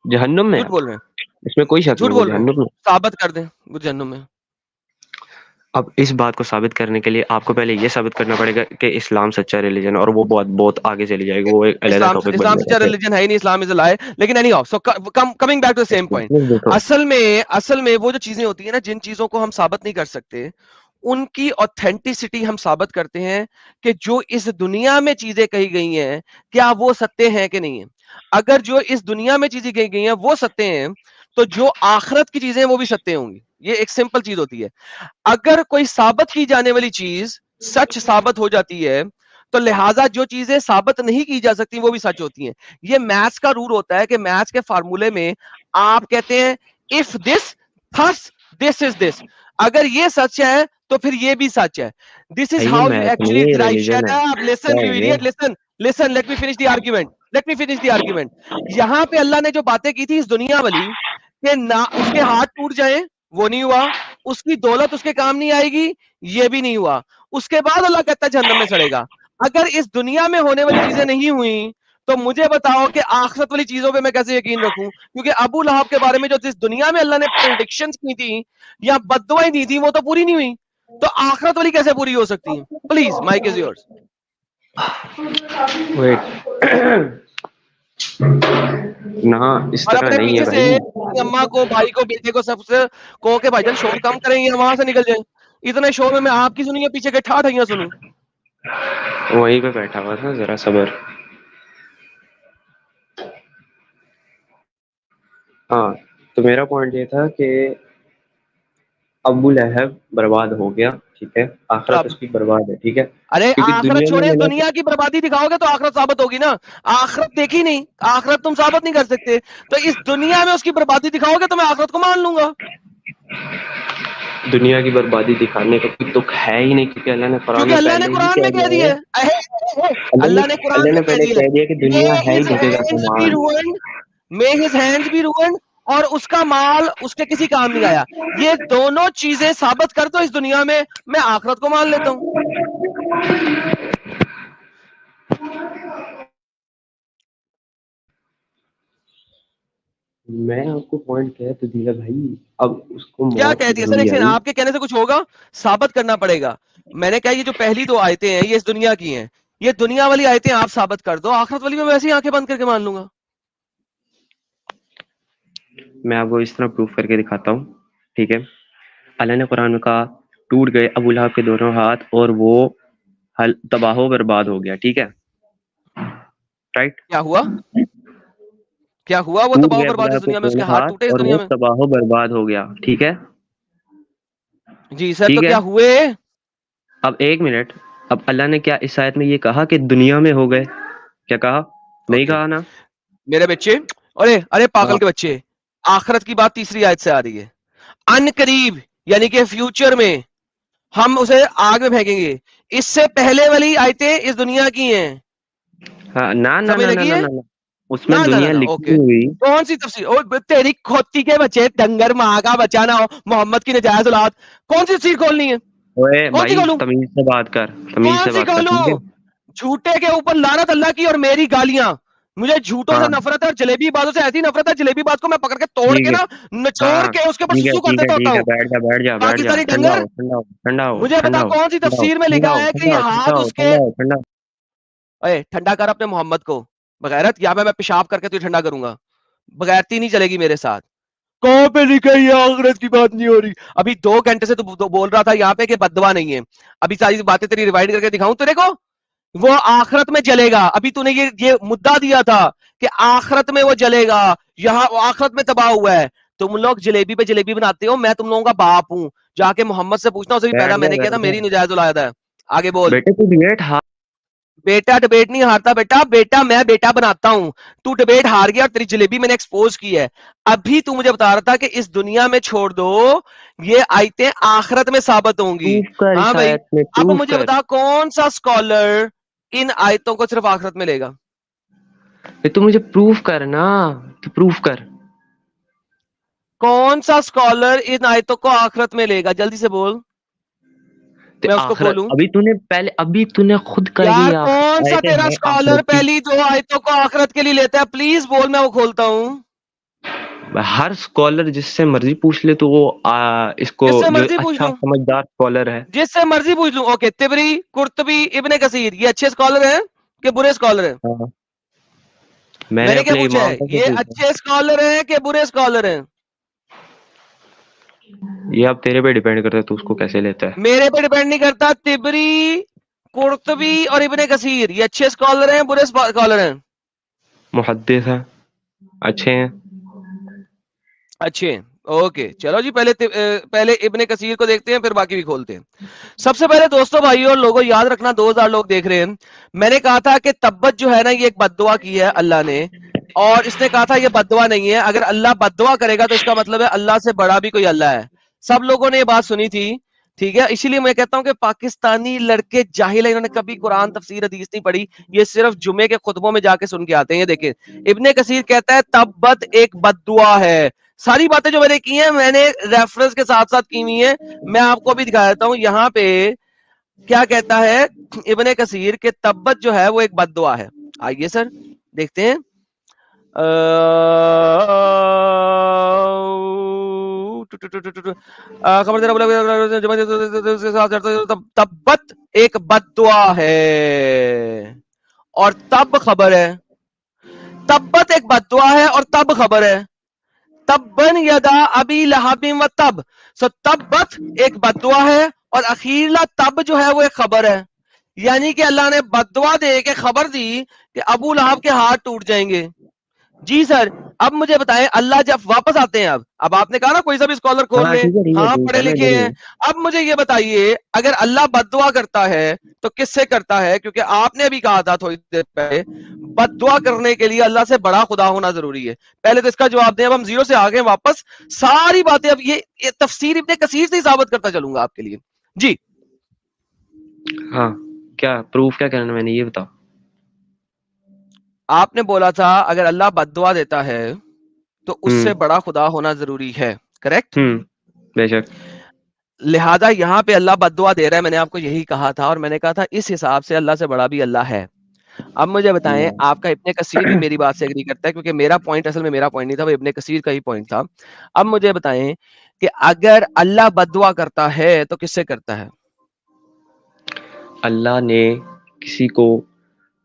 جہنم میں, جھوٹ بول رہے ہیں, اس میں کوئی شک جھوٹ نہیں, بول رہے ہیں, جہنم میں. ثابت کر دیں وہ جہنم میں. اب اس بات کو ثابت کرنے کے لیے آپ کو پہلے یہ ثابت کرنا پڑے گا کہ اسلام سچا ریلیجن, اور وہ بہت آگے چلی جائے گی, وہ ایک علیحدہ ٹاپک بن اسلام جائے سچا گا. ریلیجن ہے ہی نہیں, اسلام از اے لائے. لیکن anyhow, so coming back to same point, اصل میں وہ جو چیزیں ہوتی ہیں نا, جن چیزوں کو ہم ثابت نہیں کر سکتے, ان کی اوتھینٹسٹی ہم ثابت کرتے ہیں کہ جو اس دنیا میں چیزیں کہی گئی ہیں کیا وہ ستے ہیں کہ نہیں ہیں. اگر جو اس دنیا میں چیزیں کہی گئی ہیں وہ ستے ہیں, تو جو آخرت کی چیزیں وہ بھی ستے ہوں گی. یہ ایک سمپل چیز ہوتی ہے. اگر کوئی ثابت کی جانے والی چیز سچ ثابت ہو جاتی ہے, تو لہٰذا جو چیزیں ثابت نہیں کی جا سکتی وہ بھی سچ ہوتی ہیں. یہ میتھس کا رول ہوتا ہے کہ میتھس کے فارمولے میں آپ کہتے ہیں if this thus this is this, اگر یہ سچ ہے تو پھر یہ بھی سچ ہے. This is how you actually derive. Shut up, listen you idiot, listen, let me finish the argument. یہاں پہ اللہ نے جو باتیں کی تھی اس دنیا والی, کہ نہ اس کے ہاتھ ٹوٹ جائیں, وہ نہیں ہوا. اس کی دولت اس کے کام نہیں آئے گی, یہ بھی نہیں ہوا. اس کے بعد اللہ کہتا ہے جہنم میں سڑے گا. اگر اس دنیا میں ہونے والی چیزیں نہیں ہوئیں تو مجھے بتاؤ کہ آخرت والی چیزوں پہ میں کیسے یقین رکھوں؟ کیونکہ ابو لہب کے بارے میں جو جس دنیا میں اللہ نے پریڈکشنز کی تھی یا بد دعائیں دی تھی وہ تو پوری نہیں ہوئی, تو آخرت والی کیسے پوری ہو سکتی ہیں؟ Please mic is yours. نہ اس طرح نہیں ہے بھائی. اماں کو, بھائی کو, بیٹے کو, سب سے کہو کہ بھائی جان شور کم کریں گے, وہاں سے نکل جائیں. اتنے شور میں آپ کی سنوں یا پیچھے کے ٹھاٹھیاں سنوں؟ وہیں پہ بیٹھا ہوا تھا, ذرا صبر. ہاں, تو میرا پوائنٹ یہ تھا کہ ابو لہب برباد ہو گیا, ٹھیک ہے؟ آخرت اس کی برباد ہے, ٹھیک ہے؟ ارے آخرت چھوڑے, دنیا کی بربادی دکھاؤ گے تو آخرت ثابت ہوگی نا. آخرت دیکھی نہیں, آخرت تم ثابت نہیں کر سکتے, تو اس دنیا میں اس کی بربادی دکھاؤ گے تو میں آخرت کو مان لوں گا. دنیا کی بربادی دکھانے کا کوئی دکھ ہے ہی نہیں, کیونکہ اللہ نے قرآن میں کہہ دیا ہے. اللہ نے قرآن میں پہلے کہہ دیا کہ دنیا ہے ہی دھوکے کا سامان. may his hands be ruined, اور اس کا مال اس کے کسی کام نہیں آیا. یہ دونوں چیزیں ثابت کر دو اس دنیا میں آخرت کو مان لیتا ہوں. میں آپ کو پوائنٹ کہہ تو دیا بھائی, اب اس کو کیا کہہ دیا سر؟ ایک سیکنڈ, آپ کے کہنے سے کچھ ہوگا؟ ثابت کرنا پڑے گا. میں نے کہا یہ جو پہلی دو آیتیں ہیں یہ اس دنیا کی ہیں, یہ دنیا والی آیتیں آپ ثابت کر دو, آخرت والی میں ویسے ہی آنکھیں بند کر کے مان لوں گا. میں آپ کو اس طرح پروف کر کے دکھاتا ہوں, ٹھیک ہے. اللہ نے قرآن میں کہا ٹوٹ گئے ابو لہب کے دونوں ہاتھ اور وہ تباہ و برباد ہو گیا, ٹھیک ہے, رائٹ. کیا ہوا؟ کیا ہوا؟ وہ تباہ و برباد اس دنیا میں, اس کے ہاتھ ٹوٹے اس اور دنیا وہ میں. تباہ و برباد ہو گیا, ٹھیک ہے. جی سر, تو کیا ہوئے؟ اب ایک منٹ, اب اللہ نے کیا اس آیت میں یہ کہا کہ دنیا میں ہو گئے؟ کیا کہا؟ نہیں کہا نا میرے بچے. ارے پاگل کے بچے, آخرت کی بات تیسری آیت سے آ رہی ہے. ان قریب یعنی کہ فیوچر میں ہم اسے آگ میں پھینکیں گے. اس سے پہلے والی آیتیں اس دنیا کی ہیں. سمجھ لگی ہے؟ اس میں دنیا لکھی ہوئی. کون سی تفسیر؟ تیری کھوتی کے بچے, ڈنگر ماں کا بچہ نہ ہو, محمد کی نجائز اولاد, کون سی تفسیر کھولنی ہے؟ کون سی کھولوں؟ تمیز سے بات کر, تمیز سے کون سی بات کر. کھولوں؟ جھوٹے کے اوپر لعنت اللہ کی اور میری گالیاں. مجھے جھوٹوں سے نفرت ہے اور جلیبی باتوں سے ایسی نفرت ہے, جلیبی بات کو میں پکڑ کے توڑ کے نا نچوڑ کے اس کے اوپر سسو کر دیتا ہوتا ہوں. بیٹھ جا پاکستانی ڈنگر, مجھے بتا کون سی تفسیر میں لکھا ہے کہ یہ ہاتھ اس کے. اے ٹھنڈا کر اپنے محمد کو بغیرت, یا میں پیشاب کر کے تجھے ٹھنڈا کروں گا. بغیرتی نہیں چلے گی میرے ساتھ. کہاں پہ لکھا ہے یہ آخرت کی بات نہیں ہو رہی؟ ابھی 2 گھنٹے سے تو بول رہا تھا یہاں پہ کہ بددعا نہیں ہے. ابھی ساری باتیں تیری ریوائنڈ کر کے دکھاؤں تیرے کو, وہ آخرت میں جلے گا. ابھی تو نے یہ مدعا دیا تھا کہ آخرت میں وہ جلے گا, یہاں آخرت میں تباہ ہوا ہے. تم لوگ جلیبی پہ جلیبی بناتے ہو, میں تم لوگوں کا باپ ہوں. جا کے محمد سے پوچھنا, اسے بھی پیدا میں نے کیا تھا, میری نجائز اولاد ہے. آگے بول. بیٹا ڈبیٹ نہیں ہارتا بیٹا میں بیٹا بناتا ہوں. تو ڈبیٹ ہار گیا اور تیری جلیبی میں نے ایکسپوز کی ہے. ابھی تو مجھے بتا رہا تھا کہ اس دنیا میں چھوڑ دو, یہ آیتیں آخرت میں ثابت ہوں گی. ہاں بھائی, اب مجھے بتا کون سا اسکالر ان آیتوں کو صرف آخرت میں لے گا؟ تو مجھے پروف کرنا, تو پروف کر. کون سا اسکالر ان آیتوں کو آخرت میں لے گا؟ جلدی سے بول, میں اس کو کھولوں. ابھی تو نے خود کر یار دیا. کون سا تیرا اسکالر پہلی 2 آیتوں کو آخرت کے لیے لیتا ہے؟ پلیز بول, میں وہ کھولتا ہوں. ہر اسکالر جس سے مرضی پوچھ لے تو وہ اس کو جس سے جو مرضی پوچھ اچھا لوں, سمجھدار اسکالر ہے, جس سے مرضی پوچھ لوں. اوکے, طبری, قرطبی, ابن کثیر, یہ اچھے اسکالر ہیں کہ برے اسکالر ہیں؟ میں نے کیا پوچھا ہے, یہ اچھے اسکالر ہیں کہ برے اسکالر ہیں؟ یہ اب تیرے پہ ڈیپینڈ کرتا ہے تو اس کو کیسے لیتا ہے. میرے پہ ڈیپینڈ نہیں کرتا. طبری, قرطبی اور ابن کثیر یہ اچھے اسکالر ہیں برے اسکالر ہیں؟ محدث ہے, اچھے ہیں. اچھے, اوکے چلو جی. پہلے ابن کثیر کو دیکھتے ہیں, پھر باقی بھی کھولتے ہیں. سب سے پہلے دوستوں بھائیوں اور لوگوں, یاد رکھنا 2000 لوگ دیکھ رہے ہیں, میں نے کہا تھا کہ تبت جو ہے نا یہ ایک بد دعا کی ہے اللہ نے, اور اس نے کہا تھا یہ بد دعا نہیں ہے. اگر اللہ بد دعا کرے گا تو اس کا مطلب ہے اللہ سے بڑا بھی کوئی اللہ ہے. سب لوگوں نے یہ بات سنی تھی, ٹھیک ہے. اسی لیے میں کہتا ہوں کہ پاکستانی لڑکے جاہل ہیں, انہوں نے کبھی قرآن تفسیر حدیث نہیں پڑھی, یہ صرف جمعے کے خطبوں میں جا کے سن کے آتے ہیں. یہ دیکھیں ابن کثیر کہتا ہے تبت ایک بد دعا ہے. ساری باتیں جو میں نے کی ہیں میں نے ریفرنس کے ساتھ ساتھ کی ہوئی ہیں, میں آپ کو بھی دکھا دیتا ہوں. یہاں پہ کیا کہتا ہے ابن کثیر کہ تبت جو ہے وہ ایک بد دعا ہے. آئیے سر دیکھتے ہیں. تبت ایک بد دعا ہے اور تب خبر ہے. تبت ایک بد دعا ہے اور تب خبر ہے. تبن یدا ابی لہب و تب, سو تبت ایک بد دعا ہے اور اخیرلا تب جو ہے وہ ایک خبر ہے. یعنی کہ اللہ نے بد دعا دے کے خبر دی کہ ابو لہب کے ہاتھ ٹوٹ جائیں گے. جی سر, اب مجھے بتائیں اللہ جب واپس آتے ہیں, اب آپ نے کہا نا کوئی سا بھی اسکالر کھول لے, ہاں پڑھے لکھے ہیں. اب مجھے یہ بتائیے اگر اللہ بد دعا کرتا ہے تو کس سے کرتا ہے؟ کیونکہ آپ نے ابھی کہا تھا تھوڑی دیر پہلے بد دعا کرنے کے لیے اللہ سے بڑا خدا ہونا ضروری ہے. پہلے تو اس کا جواب دیں. اب ہم زیرو سے آگے واپس ساری باتیں, اب یہ تفسیر ابن کثیر سے ہی ثابت کرتا چلوں گا آپ کے لیے. جی ہاں, کیا پروف کیا کرنا میں نے یہ بتا. آپ نے بولا تھا اگر اللہ بد دعا دیتا ہے تو اس سے بڑا خدا ہونا ضروری ہے, کریکٹ؟ بے شک. لہذا یہاں پہ اللہ بد دعا دے رہا ہے, میں نے آپ کو یہی کہا تھا, اور میں نے کہا تھا اس حساب سے اللہ سے بڑا بھی اللہ ہے. اب مجھے بتائیں, آپ کا ابن کثیر بھی میری بات سے ایگری کرتا ہے, کیونکہ میرا پوائنٹ اصل میں میرا پوائنٹ نہیں تھا, وہ ابن کثیر کا ہی پوائنٹ تھا. اب مجھے بتائیں کہ اگر اللہ بد دعا کرتا ہے تو کس سے کرتا ہے؟ اللہ نے کسی کو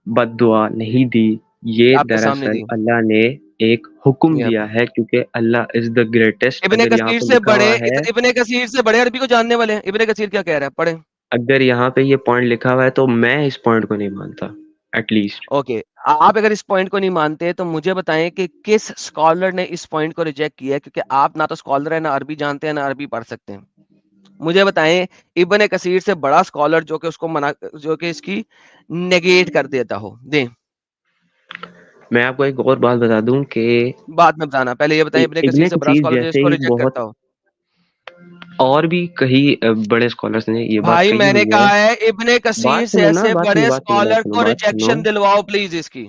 بد دعا نہیں دی, یہ آپ کے سامنے دراصل دی. اللہ نے ایک حکم دیا ہے, کیونکہ اللہ از دا گریٹسٹ. ابن اگر یہاں کثیر پہ سے لکھا بڑے ہوا ہے, ابن کثیر سے بڑے عربی کو جاننے والے ہیں. ابن کثیر کیا کہہ رہا ہے, پڑھیں. اگر یہاں پہ یہ پوائنٹ لکھا ہوا ہے تو میں اس پوائنٹ کو نہیں مانتا ایٹ لیسٹ. اوکے, آپ اگر اس پوائنٹ کو نہیں مانتے تو مجھے بتائیں کہ کس اسکالر نے اس پوائنٹ کو ریجیکٹ کیا ہے, کیونکہ آپ نہ تو اسکالر ہیں, نہ عربی جانتے ہیں, نہ عربی پڑھ سکتے ہیں. مجھے بتائیں ابن کثیر سے بڑا اسکالر جو کہ اس کو جو کہ اس کی نیگیٹ کر دیتا ہو, دیں. میں آپ کو ایک اور بات بتا دوں کہ بعد میں بتانا, پہلے یہ بتائیں ابن کثیر ابن سے بڑا کثیر اسکالر جو اس جیسے کو ہی ریجیکٹ بہت کرتا ہو. اور بھی کئی بڑے اسکالرس نے یہ بات بھائی کہی میں نے ہوئی ہے. کہا ہے ابن کثیر بات سے سنو نا, ایسے بات بڑے سنو, بات سنو, بات اسکالر سنو, کو بات سنو. ریجیکشن دلواؤ پلیز اس کی.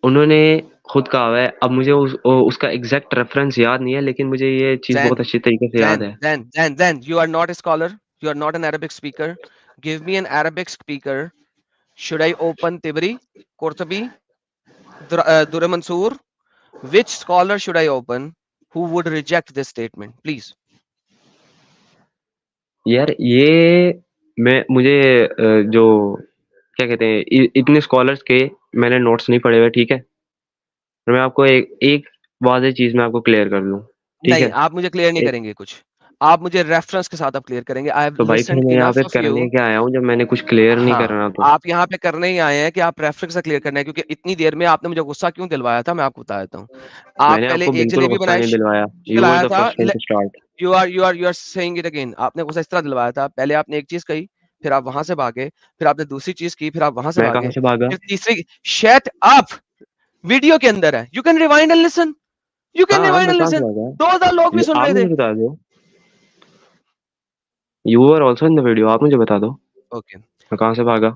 انہوں نے خود کہا ہوا ہے, اب مجھے اس کا ایگزیکٹ ریفرنس یاد نہیں ہے, لیکن مجھے یہ چیز بہت اچھی طریقے سے یاد ہے. Then you are not a scholar, you are not an Arabic speaker. Give me an Arabic speaker. Should I open Tibri, Qurtubi, Durr Mansoor? Which scholar should I open who would reject this statement, please? یار یہ مجھے جو کیا کہتے ہیں اتنے اسکالرس کے میں نے نوٹس نہیں پڑھے ہوئے, ٹھیک ہے. میں آپ کو ایک واضح چیز میں آپ کو کلیئر کر دوں, ٹھیک نہیں, ہے. آپ مجھے کلیئر نہیں کریں گے کچھ, آپ مجھے ریفرنس کے ساتھ آپ کلیئر کریں گے. I have تو بھائی پھر listened میں یہاں enough پہ of you. کرنے کیا آیا ہوں جب میں نے کچھ کلیئر نہیں ہاں, کرنا تو. آپ یہاں پہ کرنے ہی آئے ہیں کہ آپ ریفرنس سے کلیئر کرنا ہے, کیونکہ اتنی دیر میں آپ نے مجھے غصہ کیوں دلوایا تھا میں آپ کو بتا دیتا ہوں. میں آپ نے آپ پہلے کو ایک بالکل جلیبی غصہ نہیں دلوایا. یو ور دلایا دا تھا. First one to start. You are saying it again. آپ نے غصہ اس طرح دلوایا تھا, پہلے آپ نے ایک چیز کہی, پھر آپ وہاں سے بھاگے, پھر آپ نے دوسری چیز کی, پھر آپ وہاں سے میں بھاگے, کہاں سے بھاگا؟ پھر تیسری. شٹ اپ, ویڈیو کے اندر ہے, you can rewind and listen. You can ہاں rewind میں and کہاں سے listen. بھاگا, 2000 لوگ بھی سن آپ رہے تھے. مجھے بتا دو. You were also in the video, آپ مجھے بتا دو Okay. میں کہاں سے بھاگا,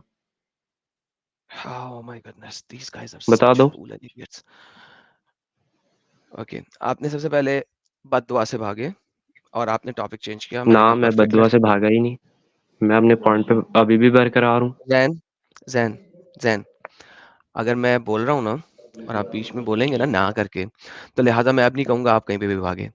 Oh my goodness, these guys are بتا such دو. fool idiots. Okay, آپ نے سب سے پہلے بد دعا سے بھاگے اور آپ نے ٹاپک چینج کیا. نہ میں بد دعا سے بھاگا ہی نہیں, میں اپنے پوائنٹ پہ ابھی بھی برقرار ہوں. زین اگر میں بول رہا ہوں نا اور آپ بیچ میں بولیں گے نا کر کے, تو لہٰذا میں اب نہیں کہوں گا آپ کہیں پہ بھی بھاگے.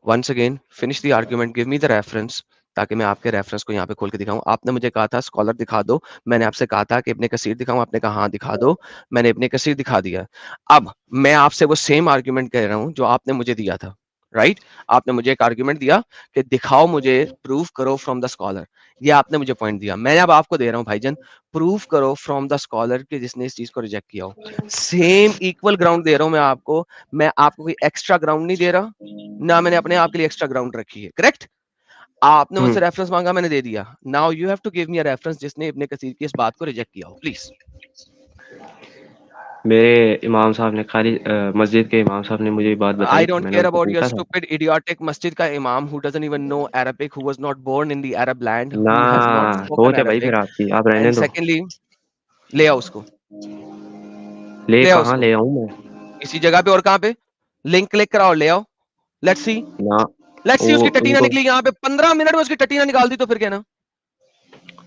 Once again finish the argument, give me the reference, تاکہ میں آپ کے ریفرنس کو یہاں پہ کھول کے دکھاؤں. آپ نے مجھے کہا تھا اسکالر دکھا دو, میں نے آپ سے کہا تھا کہ ابن کثیر دکھاؤں, آپ نے کہا ہاں دکھا دو, میں نے ابن کثیر دکھا دیا. اب میں آپ سے وہ سیم آرگیومنٹ کہہ رہا ہوں جو آپ نے مجھے دیا تھا, رائٹ. آپ نے مجھے ایک آرگیومنٹ دیا کہ دکھاؤ مجھے, پروف کرو فرام دا اسکالر. یہ آپ نے مجھے پوائنٹ دیا, میں اب آپ کو دے رہا ہوں بھائی جان, پروف کرو فرام دا اسکالر کہ جس نے اس چیز کو ریجیکٹ کیا ہو. سیم ایکول گراؤنڈ دے رہا ہوں میں آپ کو کوئی ایکسٹرا گراؤنڈ نہیں دے رہا, نہ میں نے اپنے آپ کے لیے ایکسٹرا گراؤنڈ رکھی ہے, کریکٹ. آپ نے مجھ سے ریفرنس مانگا, میں نے دے دیا. Now you have to give me a reference جس نے ابن کثیر کی اس بات کو ریجیکٹ کیا ہو, پلیز. میرے امام صاحب نے خالی مسجد کے امام صاحب نے مجھے بات I بتائی, don't میں نے care ان سے about your پوچھا تھا. stupid idiotic masjid ka imam who doesn't even know Arabic, who was not born in the Arab land, نہ who has not spoken سوچ ہے بھائی Arabic. پھر آپ کی, آپ رہنے And دو. secondly, لے آؤ اس کو, لے لے آؤ اس کہاں کو لے آؤں میں, اسی جگہ پہ, اور کہاں پہ, لنک کلک کراؤ, لے آؤ. لیٹس سی نہ اس وہ کی ٹٹی ان نہ کو. نکلی یہاں پہ, 15 منٹ میں اس کی ٹٹی نہ نکال دی تو پھر کیا نا,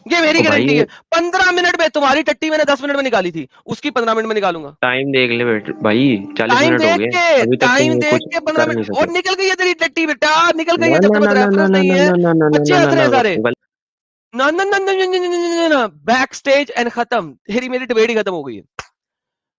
یہ میری او بھائی گارنٹی ہے. 15 منٹ میں, تمہاری ٹٹی میں نے 10 منٹ میں نکالی تھی, اس کی 15 منٹ میں نکالوں گا. ٹائم دیکھ لے بھائی, 40 ٹائم منٹ ہو گئے ابھی تک تم کچھ دیکھ کے 15 کر نہیں منٹ اور سکے. نکل گئی ہے تیری ٹٹی, بیٹا نکل گئی نہ ہے, جب نہ تک نہ نہ ریفرنس نہ نہیں نہ ہے. نہ نہ بچے نہ ہنس رہے ہیں سارے. نہ. بیک سٹیج اینڈ ختم, تیری میری ڈبیٹ ہی ختم ہو گئی ہے.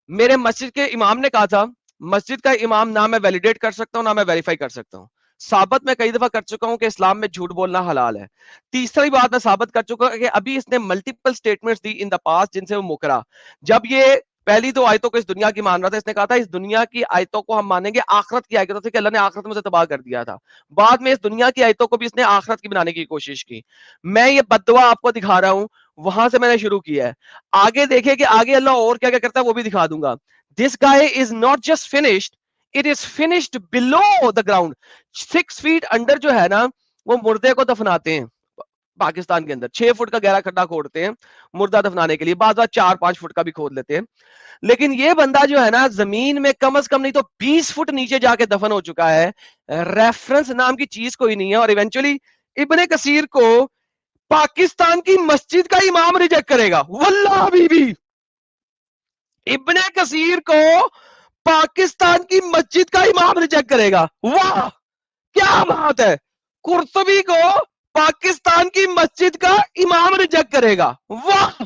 میرے مسجد کے امام نے کہا تھا, مسجد کا امام نہ میں ویلیڈیٹ کر سکتا ہوں نہ میں ویریفائی کر سکتا ہوں. ثابت میں کئی دفعہ کر چکا ہوں کہ اسلام میں جھوٹ بولنا حلال ہے. تیسری بات میں ثابت کر چکا ہوں کہ ابھی اس نے multiple statements the in the past جن سے وہ مکرا. جب یہ پہلی 2 آیتوں کو اس دنیا کی مان رہا تھا, اس نے کہا تھا اس دنیا کی آیتوں کو ہم مانیں گے, آخرت کی آیتوں سے کہ اللہ نے آخرت میں سے تباہ کر دیا تھا. بعد میں اس دنیا کی آیتوں کو بھی اس نے آخرت کی بنانے کی کوشش کی. میں یہ بد دعا آپ کو دکھا رہا ہوں, وہاں سے میں نے شروع کیا ہے. آگے دیکھیں کہ آگے اللہ اور کیا کیا کرتا ہے وہ بھی دکھا دوں گا. This guy is not just finished, it is finished below the ground. 6 feet under جو ہے نا, وہ مردے کو دفناتے ہیں. پاکستان کے اندر 6 فٹ کا گہرا کھڈا کھودتے ہیں مردہ دفنانے کے لیے, بعض 4-5 فٹ کا بھی کھود لیتے ہیں, لیکن یہ بندہ جو ہے نا زمین میں کم از کم نہیں تو 20 فٹ نیچے جا کے دفن ہو چکا ہے. ریفرنس نام کی چیز کوئی نہیں ہے, اور ایونچولی ابن کثیر کو پاکستان کی مسجد کا امام ریجیکٹ کرے گا. واللہ حبیبی ابن کثیر کو پاکستان کی مسجد کا امام ریجیکٹ کرے گا. واہ کیا بات ہے, قرطبی کو پاکستان کی مسجد کا امام ریجیکٹ کرے گا. واہ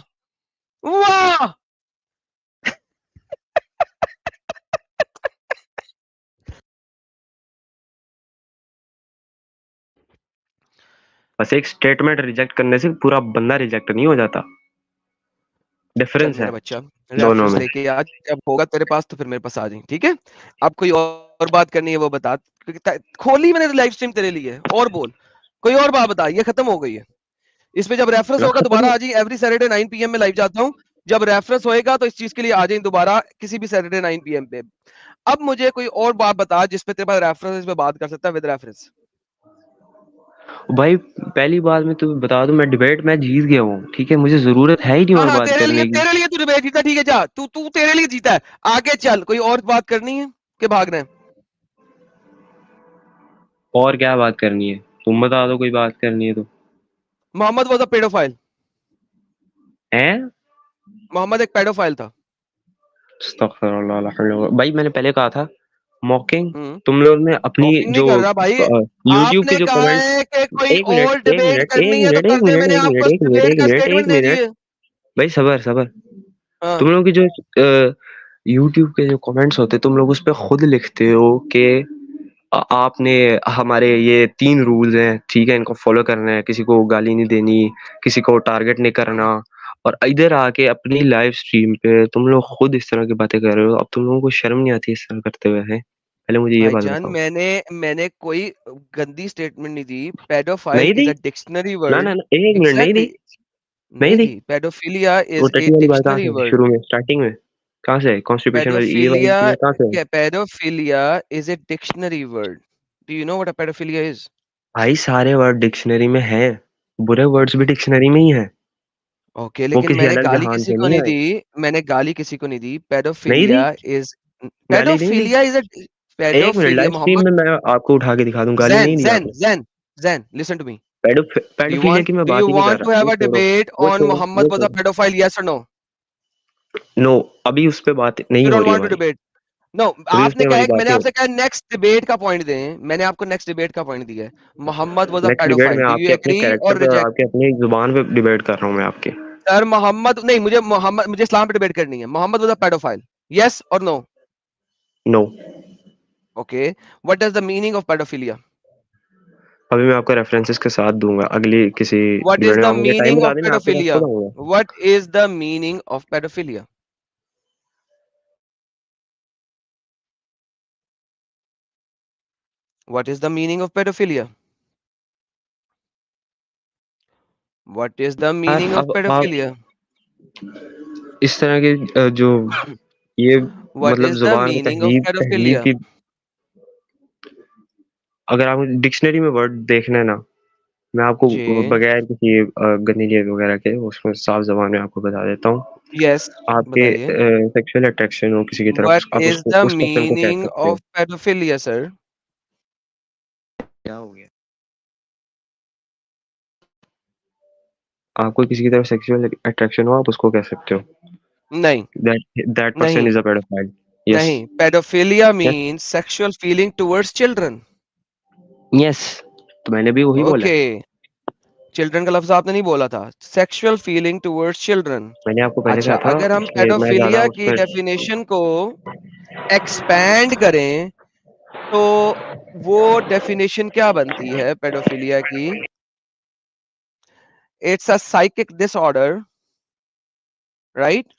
واہ بس ایک سٹیٹمنٹ ریجیکٹ کرنے سے پورا بندہ ریجیکٹ نہیں ہو جاتا, ڈفرنس ہے بچہ دونوں ریفرنس میں. لے کے آج, جب ہوگا تیرے پاس تو پھر میرے پاس آ جائیں, ٹھیک ہے. اب کوئی اور بات کرنی ہے وہ بتا, کھولی میں نے لائف سٹریم تیرے لیے, اور بول کوئی اور بات بتا, یہ ختم ہو گئی ہے. اس پہ جب ریفرنس ہوگا دوبارہ آ جائیں, ایوری سیٹرڈے 9 PM میں لائیو جاتا ہوں, جب ریفرنس ہوئے گا تو اس چیز کے لیے آ جائیں دوبارہ کسی بھی سیٹرڈے 9 PM پہ. اب مجھے کوئی اور بات بتا جس پہ تیرے پاس ریفرنس پہ بات کر سکتا ہے ود ریفرنس. بھائی پہلی بات میں تمہیں بتا دوں, میں ڈیبیٹ میں جیت گیا ہوں, ٹھیک ہے, مجھے ضرورت ہے ہی نہیں اور بات کرنے کی. تیرے لیے تو ڈیبیٹ جیتا, ٹھیک ہے جا تو تیرے لیے جیتا ہے, آگے چل. کوئی اور بات کرنی ہے کہ بھاگنا ہے؟ اور کیا بات کرنی ہے, تم بتا دو کوئی بات کرنی ہے تو. محمد واز اے پیڈوفائل. ہیں محمد ایک پیڈوفائل تھا. استغفر اللہ الحمد للہ. بھائی میں نے پہلے کہا تھا موکنگ, ہوں تم لوگ نے اپنی موکنگ نہیں جو کر رہا بھائی. آپ یوٹیوب کے نے جو کہا کمنٹ, ہے کہ کوئی ایک اور منٹ ایک ڈیبیٹ منٹ ایک کرنی ہے تو منٹ کر ایک دیں. میں منٹ نے ایک آپ منٹ کو ایک منٹ ڈیبیٹ ایک کا منٹ ایک اسٹیٹمنٹ دے دی منٹ ہے. بھائی صبر. ہاں تم لوگوں کی جو یوٹیوب کے جو کمنٹس ہوتے, تم لوگ اس پہ خود لکھتے ہو کہ آپ نے ہمارے یہ 3 رولز ہیں, ٹھیک ہے, ان کو فالو کرنا ہے, کسی کو گالی نہیں دینی, کسی کو ٹارگٹ نہیں کرنا, اور ادھر آ کے اپنی لائیو سٹریم پہ تم لوگ خود اس طرح کی باتیں کر رہے ہو. اب تم لوگوں کو شرم نہیں آتی اس طرح کرتے ہوئے ہیں؟ پہلے مجھے یہ بھائی بات جان بتاؤ. میں نے کوئی گندی اسٹیٹمنٹ نہیں دی. پیڈوفائل نہیں از دی اے ڈکشنری نہ ورڈ. نہ ایک منٹ نہیں دی ایگزیکٹلی نہیں نہیں دی. دی. پیڈوفیلیا وہ از اے ٹٹی والی بات کہاں ڈکشنری سے ورڈ. شروع میں اسٹارٹنگ میں کہاں سے کانسٹیپیشن والی یہ والی پیڈوفیلیا چیزیں کہاں سے؟ Paedophilia is a dictionary word. Do you know what a paedophilia is? بھائی سارے ورڈ ڈکشنری میں ہیں, برے ورڈز بھی ڈکشنری میں ہی ہیں, اوکے, وہ لیکن کسی میں نے الگ گالی جہان کسی سے کو نہیں آئے. دی. میں نے گالی کسی کو نہیں دی. نہیں دی, پیڈوفیلیا از گالی نہیں دی. پیڈوفیلیا از اے ایک منٹ, پیڈوفیلیا لائف سٹریم محمد. میں آپ کو اٹھا کے دکھا دوں, گالی زین نہیں دی آپ زین نے. زین زین listen to me. پیڈوفیلیا کی میں Do بات you ہی نہیں کر want to رہا, have a debate وہ on چھوڑو Muhammad was a چھوڑو. pedophile, yes or no? نو, ابھی اس پہ بات نہیں You ہو don't رہی want to ہماری, debate. No, ابھی آپ اس نے پہ کہا ہماری ہے, میں نے باتیں. آپ سے کہا نیکسٹ ڈیبیٹ کا پوائنٹ دیں. میں نے آپ کو نیکسٹ ڈیبیٹ کا پوائنٹ دیا ہے. محمد was a next debate pedophile. میں Do آپ you کے اپنے agree or کیریکٹر پہ اور reject? آپ کے اپنی زبان پہ ڈیبیٹ کر رہا ہوں میں آپ کے. سر محمد نہیں, مجھے اسلام پہ ڈیبیٹ کرنی ہے. محمد was a pedophile. Yes or no? Know. Okay. What is the meaning of pedophilia? ابھی میں آپ کو ریفرنسز کے ساتھ دوں گا اگلی کسی What ڈیبیٹ is میں. the آپ مجھے ٹائم meaning بتا of دیں, میں آپ کے پاس pedophilia? خود آؤں گا. What is the meaning of pedophilia? What is the meaning of pedophilia? What is the meaning of اب آپ pedophilia? اس طرح کے جو یہ What مطلب is the زبان meaning of تہذیب pedophilia? کی, اگر آپ ڈکشنری میں ورڈ دیکھنا ہے نا, میں آپ کو جی بغیر کسی گندی وغیرہ کے اس میں صاف زبان میں آپ کو بتا دیتا ہوں. yes آپ کے بتائیے. سیکشل اٹریکشن ہو کسی کی طرف, What آپ is اس کو the اس پرسن کو کہہ meaning سکتے ہو. of pedophilia, sir? کیا ہو گیا آپ کو کسی کی طرف سیکشل اٹریکشن ہو, آپ اس کو کہہ سکتے ہو نہیں that person نہیں is a pedophile. Yes. نہیں. Pedophilia Yes. means sexual feeling towards children. Yes. تو میں نے بھی وہی بولا, Okay. چلڈرن کا لفظ آپ نے نہیں بولا تھا. Sexual feeling towards children. میں نے آپ کو پہلے اچھا, کہا تھا اگر ہم کہ میں زیادہ پیڈوفیلیا اس کی پہ ڈیفینیشن کو ایکسپینڈ کریں تو وہ ڈیفینیشن کیا بنتی ہے پیڈوفیلیا کی؟ It's a psychic disorder, right?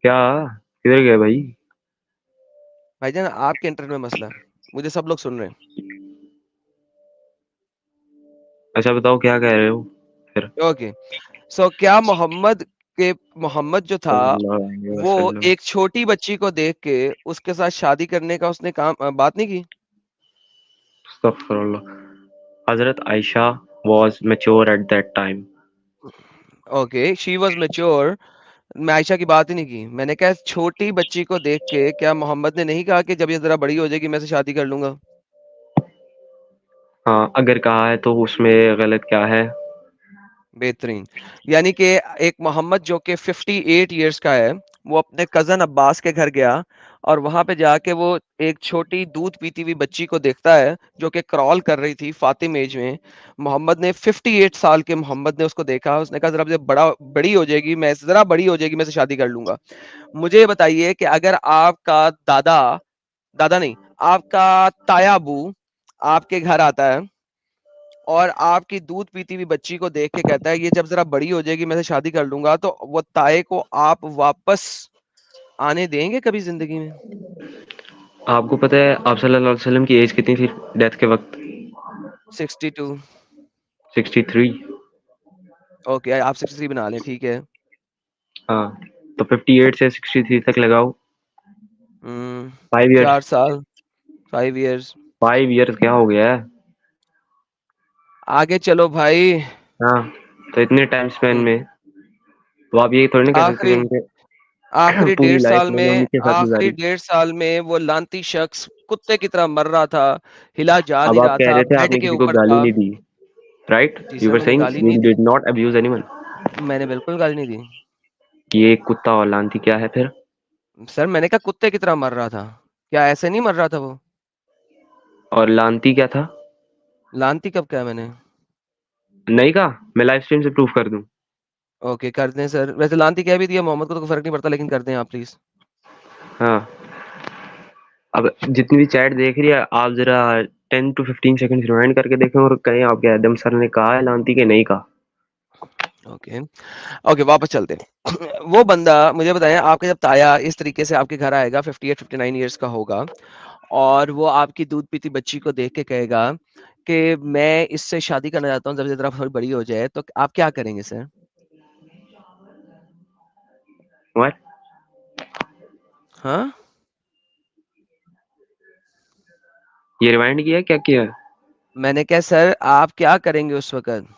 کیا کدھر گیا بھائی. بھائی جان آپ کے انٹرنیٹ میں مسئلہ ہے, مجھے سب لوگ سن رہے ہیں. اچھا بتاؤ کیا کہہ رہے ہو پھر. اوکے, سو کیا محمد کہ محمد جو تھا صلی اللہ علیہ وہ وسلم. ایک چھوٹی بچی کو دیکھ کے اس کے ساتھ شادی کرنے کا اس نے بات نہیں کی؟ استغفر اللہ. حضرت عائشہ was mature at that time. Okay she was mature. میں عائشہ کی بات ہی نہیں کی. میں نے کہا چھوٹی بچی کو دیکھ کے کیا محمد نے نہیں کہا کہ جب یہ ذرا بڑی ہو جائے گی میں سے شادی کر لوں گا؟ ہاں اگر کہا ہے تو اس میں غلط کیا ہے؟ بہترین. یعنی کہ ایک محمد جو کہ 58 ایئرس کا ہے وہ اپنے کزن عباس کے گھر گیا اور وہاں پہ جا کے وہ ایک چھوٹی دودھ پیتی ہوئی بچی کو دیکھتا ہے جو کہ کرال کر رہی تھی فاطم ایج میں. محمد نے 58 سال کے محمد نے اس کو دیکھا. اس نے کہا ذرا بڑی ہو جائے گی میں ذرا بڑی ہو جائے گی میں سے شادی کر لوں گا. مجھے یہ بتائیے کہ اگر آپ کا دادا نہیں آپ کا تایا ابو آپ کے گھر آتا ہے اور آپ کی دودھ پیتی ہوئی بچی کو دیکھ کے کہتا ہے یہ جب ذرا بڑی ہو جائے گی میں سے شادی کر لوں گا, تو وہ تائے کو آپ واپس آنے دیں گے کبھی زندگی میں؟ آپ کو پتہ ہے آپ صلی اللہ علیہ وسلم کی ایج کتنی تھی ڈیتھ کے وقت؟ 62. 63. اوکے آپ 63 بنا لیں, ٹھیک ہے. ہاں تو 58 سے 63 تک لگاؤ 5 ایئرس. 4 سال 5 ایئرس. 5 ایئرس کیا ہو گیا ہے؟ آگے چلو بھائی. ہاں تو اتنے ٹائم سپین میں تو آپ یہ تھوڑی نہیں کہہ سکتے کہ ان کے آخری پوری 1.5 لائف سال میں امی کے ساتھ آخری گزاری. 1.5 سال میں وہ لانتی شخص کتے کی طرح مر رہا تھا, ہلا جا اب نہیں آپ رہا کہہ تھا, رہے تھے آپ بیڈ نے کے کسی کو اوپر گالی تھا. نہیں دی, رائٹ؟ جی یو سر ور میں نے سیئنگ گالی یو نہیں دی, did not abuse anyone. میں نے بالکل گالی نہیں دی. یہ ایک کتا اور لانتی کیا ہے پھر؟ سر میں نے کہا کتے کی طرح مر رہا تھا, کیا ایسے نہیں مر رہا تھا وہ؟ اور لانتی کیا تھا؟ لانتی کب کہا میں نے؟ نہیں کہا, میں لائف اسٹریم سے پروف کر دوں. اوکے کر دیں سر. ویسے لانتی کہہ بھی دیا, محمد کو تو کوئی فرق نہیں پڑتا, لیکن کر دیں آپ پلیز. ہاں اب جتنی بھی چیٹ دیکھ رہی ہے آپ ذرا 10 to 15 سیکنڈ ریوائنڈ کر کے دیکھیں اور کہیں آپ کے ایڈم سر نے کہا ہے لانتی کہ نہیں کہا. اوکے اوکے واپس چلتے ہیں. وہ بندہ مجھے بتائیں, آپ کا جب تایا اس طریقے سے آپ کے گھر آئے گا 58-59 ایئرس کا ہوگا اور وہ آپ کی دودھ پیتی بچی کو دیکھ کے کہے گا کہ میں اس سے شادی کرنا چاہتا ہوں جب ذرا تھوڑی بڑی ہو جائے, تو آپ کیا کریں گے سر؟ What؟ ہاں یہ ریوائنڈ کیا کیا کیا؟ میں نے کہا سر آپ کیا کریں گے اس وقت؟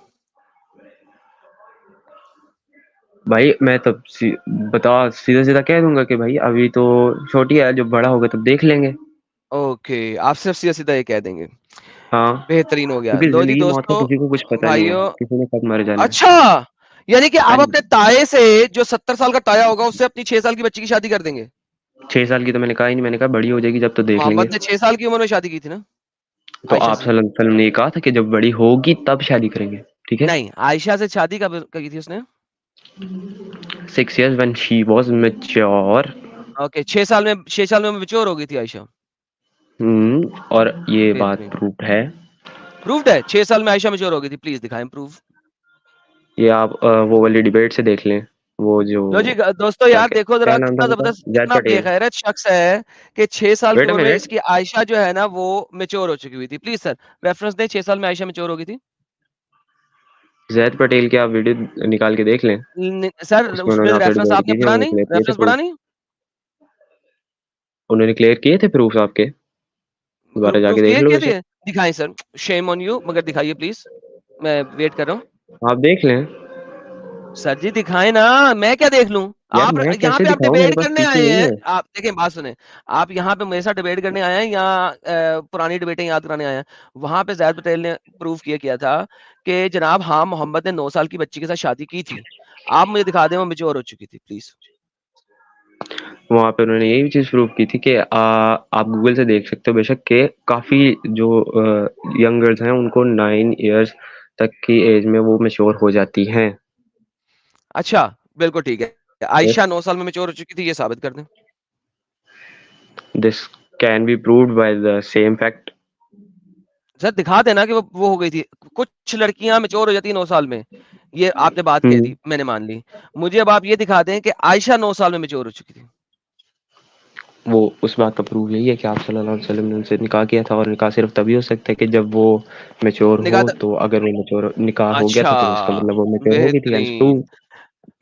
بھائی میں تو بتا سیدھا سیدھا کہہ دوں گا کہ بھائی ابھی تو چھوٹی ہے, جب بڑا ہوگا تب دیکھ لیں گے. اوکے آپ صرف سیدھا سیدھا یہ کہہ دیں گے. ہاں بہترین ہو گیا. کیونکہ لو جی زندگی موت کا دوستو کسی کو کچھ پتا نہیں ہے, بھائیو, کسی نے کب مر جانا ہے. اچھا یعنی کہ ہاں آپ جی, اپنے تائے سے جو 70 سال کا تایا ہوگا اس سے اپنی 6 سال کی بچی کی شادی کر دیں گے؟ 6 سال کی تو میں نے کہا ہی نہیں, میں نے کہا بڑی ہو جائے گی جب تو دیکھ لیں گے. محمد نے 6 سال کی عمر میں شادی کی تھی نا تو عائشہ آپ سے. صلی اللہ علیہ وسلم نے یہ کہا تھا کہ جب بڑی ہوگی تب شادی کریں گے, ٹھیک ہے؟ نہیں عائشہ سے شادی کب کی تھی اس نے؟ 6 years when she was mature. Okay 6 سال میں میچور ہو گئی تھی عائشہ. اور یہ بات بہترین پروف ہے. پروفڈ ہے 6 سال میں عائشہ میچور ہو گئی تھی. پلیز دکھائیں پروف. یہ آپ وہ والی ڈیبیٹ سے دیکھ لیں, وہ جو لو جی دوستو یار دیکھو ذرا کیا نام تھا کتنا ان کا, زبردست زید کتنا بے پٹیل. غیرت شخص ہے کہ 6 سال کی ویٹ اے عمر میں اس منٹ, کی عائشہ جو ہے نا وہ میچور ہو چکی ہوئی تھی. پلیز سر ریفرنس دیں 6 سال میں عائشہ میچور ہو گئی تھی. زید پٹیل کی آپ ویڈیو نکال کے دیکھ لیں, سر اس میں اس انہوں میں نے آپ سے ریفرنس ڈیبیٹ آپ نے کی تھی, پڑھا انہوں نے نہیں, کلیئر کیے تھے ریفرنس پڑھا پروف. نہیں. انہوں نے کلیئر کیے تھے پروف آپ کے, دوبارہ جا کے پروف دیکھ لو کیے بے تھے, شک. دکھائیں سر. شیم آن یو, مگر دکھائیے پلیز, میں ویٹ کر رہا ہوں. آپ دیکھ لیں. سر جی دکھائیں نا, میں کیا دیکھ لوں؟ یار آپ میں یہاں کیسے پہ آپ دکھاؤں, میرے ڈیبیٹ پاس کرنے پیسی آئے نہیں ہیں. ہے. آپ دیکھیں بات سنیں, آپ یہاں پہ میرے ساتھ ڈیبیٹ کرنے آئے ہیں یا پرانی ڈیبیٹیں یاد کرانے آئے ہیں؟ وہاں پہ زید پٹیل نے پروف کیا تھا کہ جناب ہاں محمد نے 9 سال کی بچی کے ساتھ شادی کی تھی. آپ مجھے دکھا دیں وہ میچور ہو چکی تھی پلیز. وہاں پہ انہوں نے یہی چیز پروف کی تھی کہ آپ گوگل سے دیکھ سکتے ہو بے شک کہ کافی جو ینگ گرلز ہیں ان کو 9 ایئرس تک کی ایج میں وہ میچور ہو جاتی ہیں. اچھا بالکل ٹھیک ہے, عائشہ 9 سال میں میچور ہو چکی تھی, یہ ثابت کر دیں. This can be proved by the same fact. Sir دکھا دینا کہ وہ ہو گئی تھی. کچھ لڑکیاں میچور ہو جاتی ہیں 9 سال میں, یہ آپ نے بات کہہ دی, میں نے مان لی. مجھے اب آپ یہ دکھا دیں کہ عائشہ 9 سال میں میچور ہو چکی تھی. وہ اس بات کا پروف یہی ہے کہ آپ صلی اللہ علیہ وسلم نے ان سے نکاح کیا تھا, اور نکاح صرف تبھی ہو سکتا ہے کہ جب وہ میچور نکاح ہو. تو اگر وہ میچور نکاح ہو گیا اچھا تھا تو اس کا مطلب وہ میچور ہو گئی تھی. بہترین.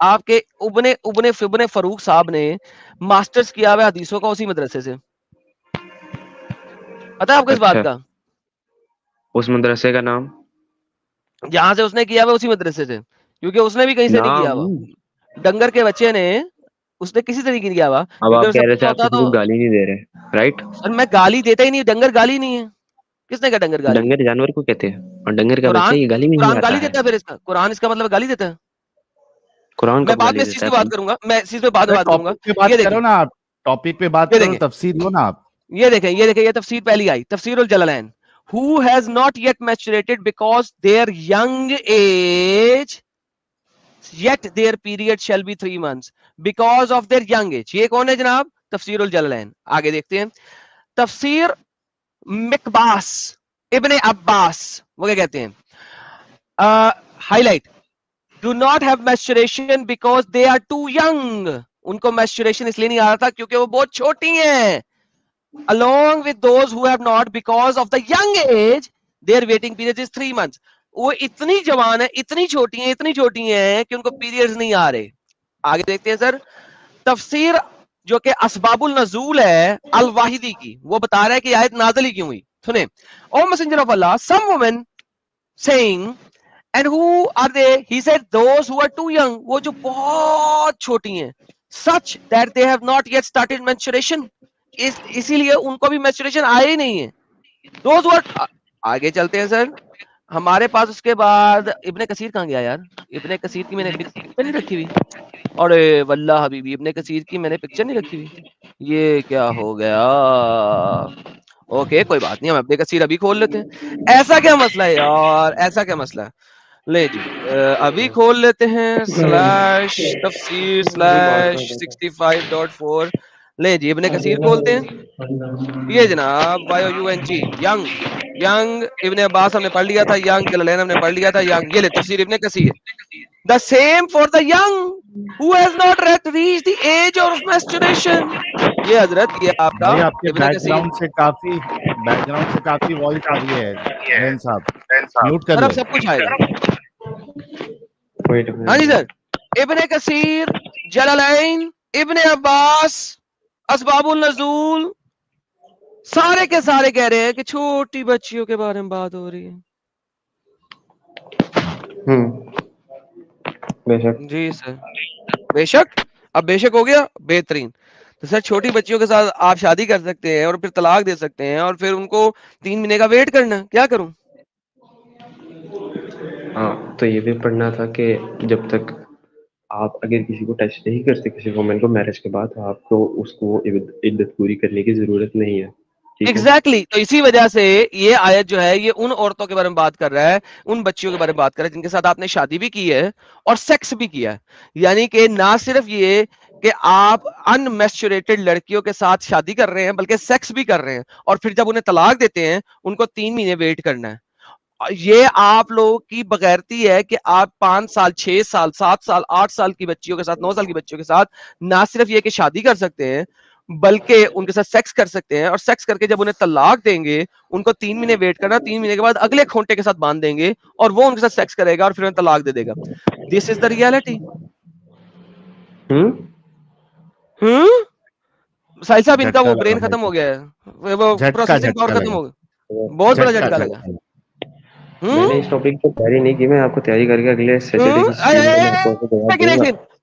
آپ کے ابن فروخ صاحب نے ماسٹرز کیا ہوا حدیثوں کا اسی مدرسے سے. پتا ہے آپ کو اس بات کا؟ اس مدرسے کا نام جہاں سے اس نے کیا ہوا اسی مدرسے سے, کیونکہ اس نے بھی کہیں سے نہیں کیا ہوا. ڈنگر کے بچے نے, اس نے کسی طریقے کیا ہوا. اب آپ کہہ رہے تھے آپ کسی کو گالی نہیں دے رہے, رائٹ؟ سر میں گالی دیتا ہی نہیں, ڈنگر گالی نہیں ہے. کس نے کہا ڈنگر گالی؟ ڈنگر جانور کو کہتے ہیں, اور ڈنگر کا بچہ یہ گالی نہیں قرآن دیتا گالی دیتا ہے. پھر اس کا قرآن اس کا مطلب گالی دیتا ہے. قرآن میں کو بعد میں گالی اس چیز دیتا پہ ہے. بات کروں گا, میں اس چیز پہ بعد میں بات کروں گا. یہ دیکھو نا آپ ٹاپک پہ بات کرو, تفسیر لو نا آپ. یہ دیکھیں یہ تفسیر پہلی آئی, تفسیر الجلالین. Who has not yet maturated because their young age, yet their period shall be 3 months because of their young age. یہ کون ہے جناب؟ تفسیر الجلالین. آگے دیکھتے ہیں تفسیر مکباس ابن عباس, وہ کیا کہتے ہیں؟ High light, do not have maturation because they are too young. ان کو میچوریشن اس لیے نہیں آ رہا تھا کیونکہ وہ بہت چھوٹی ہیں. Along with those who have not, because of the young age, their waiting period is 3 months. وہ اتنی جوان ہے, اتنی چھوٹی ہیں کہ ان کو پیریڈز نہیں آ رہے. آگے دیکھتے ہیں سر تفسیر جو کہ اسباب النزول ہے الواحدی کی, وہ بتا رہا ہے کہ آیت نازل ہی کیوں ہوئی. سنیں, O messenger of Allah, some women saying, and who are they? He said those who are too young, وہ جو بہت چھوٹی ہیں, such that they have not yet started menstruation. اسی لیے ان کو بھی میچوریشن آیا ہی نہیں ہے. Those word. آگے چلتے ہیں سر, ہمارے پاس اس کے بعد ابن کثیر کہاں گیا یار؟ ابن کثیر کی میں نے پکچر نہیں رکھی ہوئی. ارے واللہ حبیبی, ابن کثیر کی میں نے پکچر نہیں رکھی ہوئی. یہ کیا ہو گیا؟ اوکے کوئی بات نہیں, ہم ابن کثیر ابھی کھول لیتے ہیں. ایسا کیا مسئلہ ہے یار, ایسا کیا مسئلہ ہے؟ لے جی ابھی کھول لیتے ہیں /tafsir/65.4. لے جی ابن کثیر کھولتے ہیں. یہ جناب ینگ ابن عباس ہم نے پڑھ لیا تھا, ینگ جلالین ہم نے پڑھ لیا تھا, ینگ. یہ لے تفسیر ابن کثیر. The same for the young who has not yet reached the age of maturation. یہ حضرت یہ آپ کا آپ کے بیک گراؤنڈ سے کافی وائس آ رہی ہے رین صاحب, میوٹ کر لو. سب کچھ آئے گا. ہاں جی سر, ابن کثیر, جلالین, ابن عباس, اسباب النزول, سارے کے سارے کہہ رہے ہیں کہ چھوٹی بچیوں کے بارے میں بات ہو رہی ہے. جی سر بے شک. اب بے شک ہو گیا بہترین. تو سر چھوٹی بچیوں کے ساتھ آپ شادی کر سکتے ہیں اور پھر طلاق دے سکتے ہیں, اور پھر ان کو 3 مہینے کا ویٹ کرنا. کیا کروں؟ ہاں تو یہ بھی پڑھنا تھا کہ جب تک آپ اگر کسی کو ٹچ نہیں کرتے, کسی وومن کو میرج کے بعد, آپ کو اس کو عدت پوری کرنے کی ضرورت نہیں ہے. ایگزیکٹلی. تو اسی وجہ سے یہ آیت جو ہے یہ ان عورتوں کے بارے میں بات کر رہا ہے, ان بچیوں کے بارے میں بات کر رہا ہے جن کے ساتھ آپ نے شادی بھی کی ہے اور سیکس بھی کیا ہے. یعنی کہ نہ صرف یہ کہ آپ ان میچوریٹڈ لڑکیوں کے ساتھ شادی کر رہے ہیں بلکہ سیکس بھی کر رہے ہیں, اور پھر جب انہیں طلاق دیتے ہیں ان کو 3 مہینے ویٹ کرنا ہے. یہ آپ لوگوں کی بغیرتی ہے کہ آپ 5 سال 6 سال 7 سال 8 سال کی بچیوں کے ساتھ 9 سال کی بچیوں کے ساتھ نہ صرف یہ کہ شادی کر سکتے ہیں بلکہ ان کے ساتھ سیکس کر سکتے ہیں, اور سیکس کر کے جب انہیں طلاق دیں گے ان کو 3 مہینے ویٹ کرنا, 3 مہینے کے بعد اگلے کھونٹے کے ساتھ باندھ دیں گے اور وہ ان کے ساتھ سیکس کرے گا اور پھر انہیں طلاق دے دے گا. دس از دا ریالٹی. ساحل صاحب ان کا وہ برین ختم ہو گیا ہے, وہ پروسیسنگ پاور ختم ہو گیا, بہت بڑا جھٹکا لگا. میں نے اس ٹاپک پہ تیاری نہیں کی, میں آپ کو تیاری کر کے اگلے سیٹرڈے.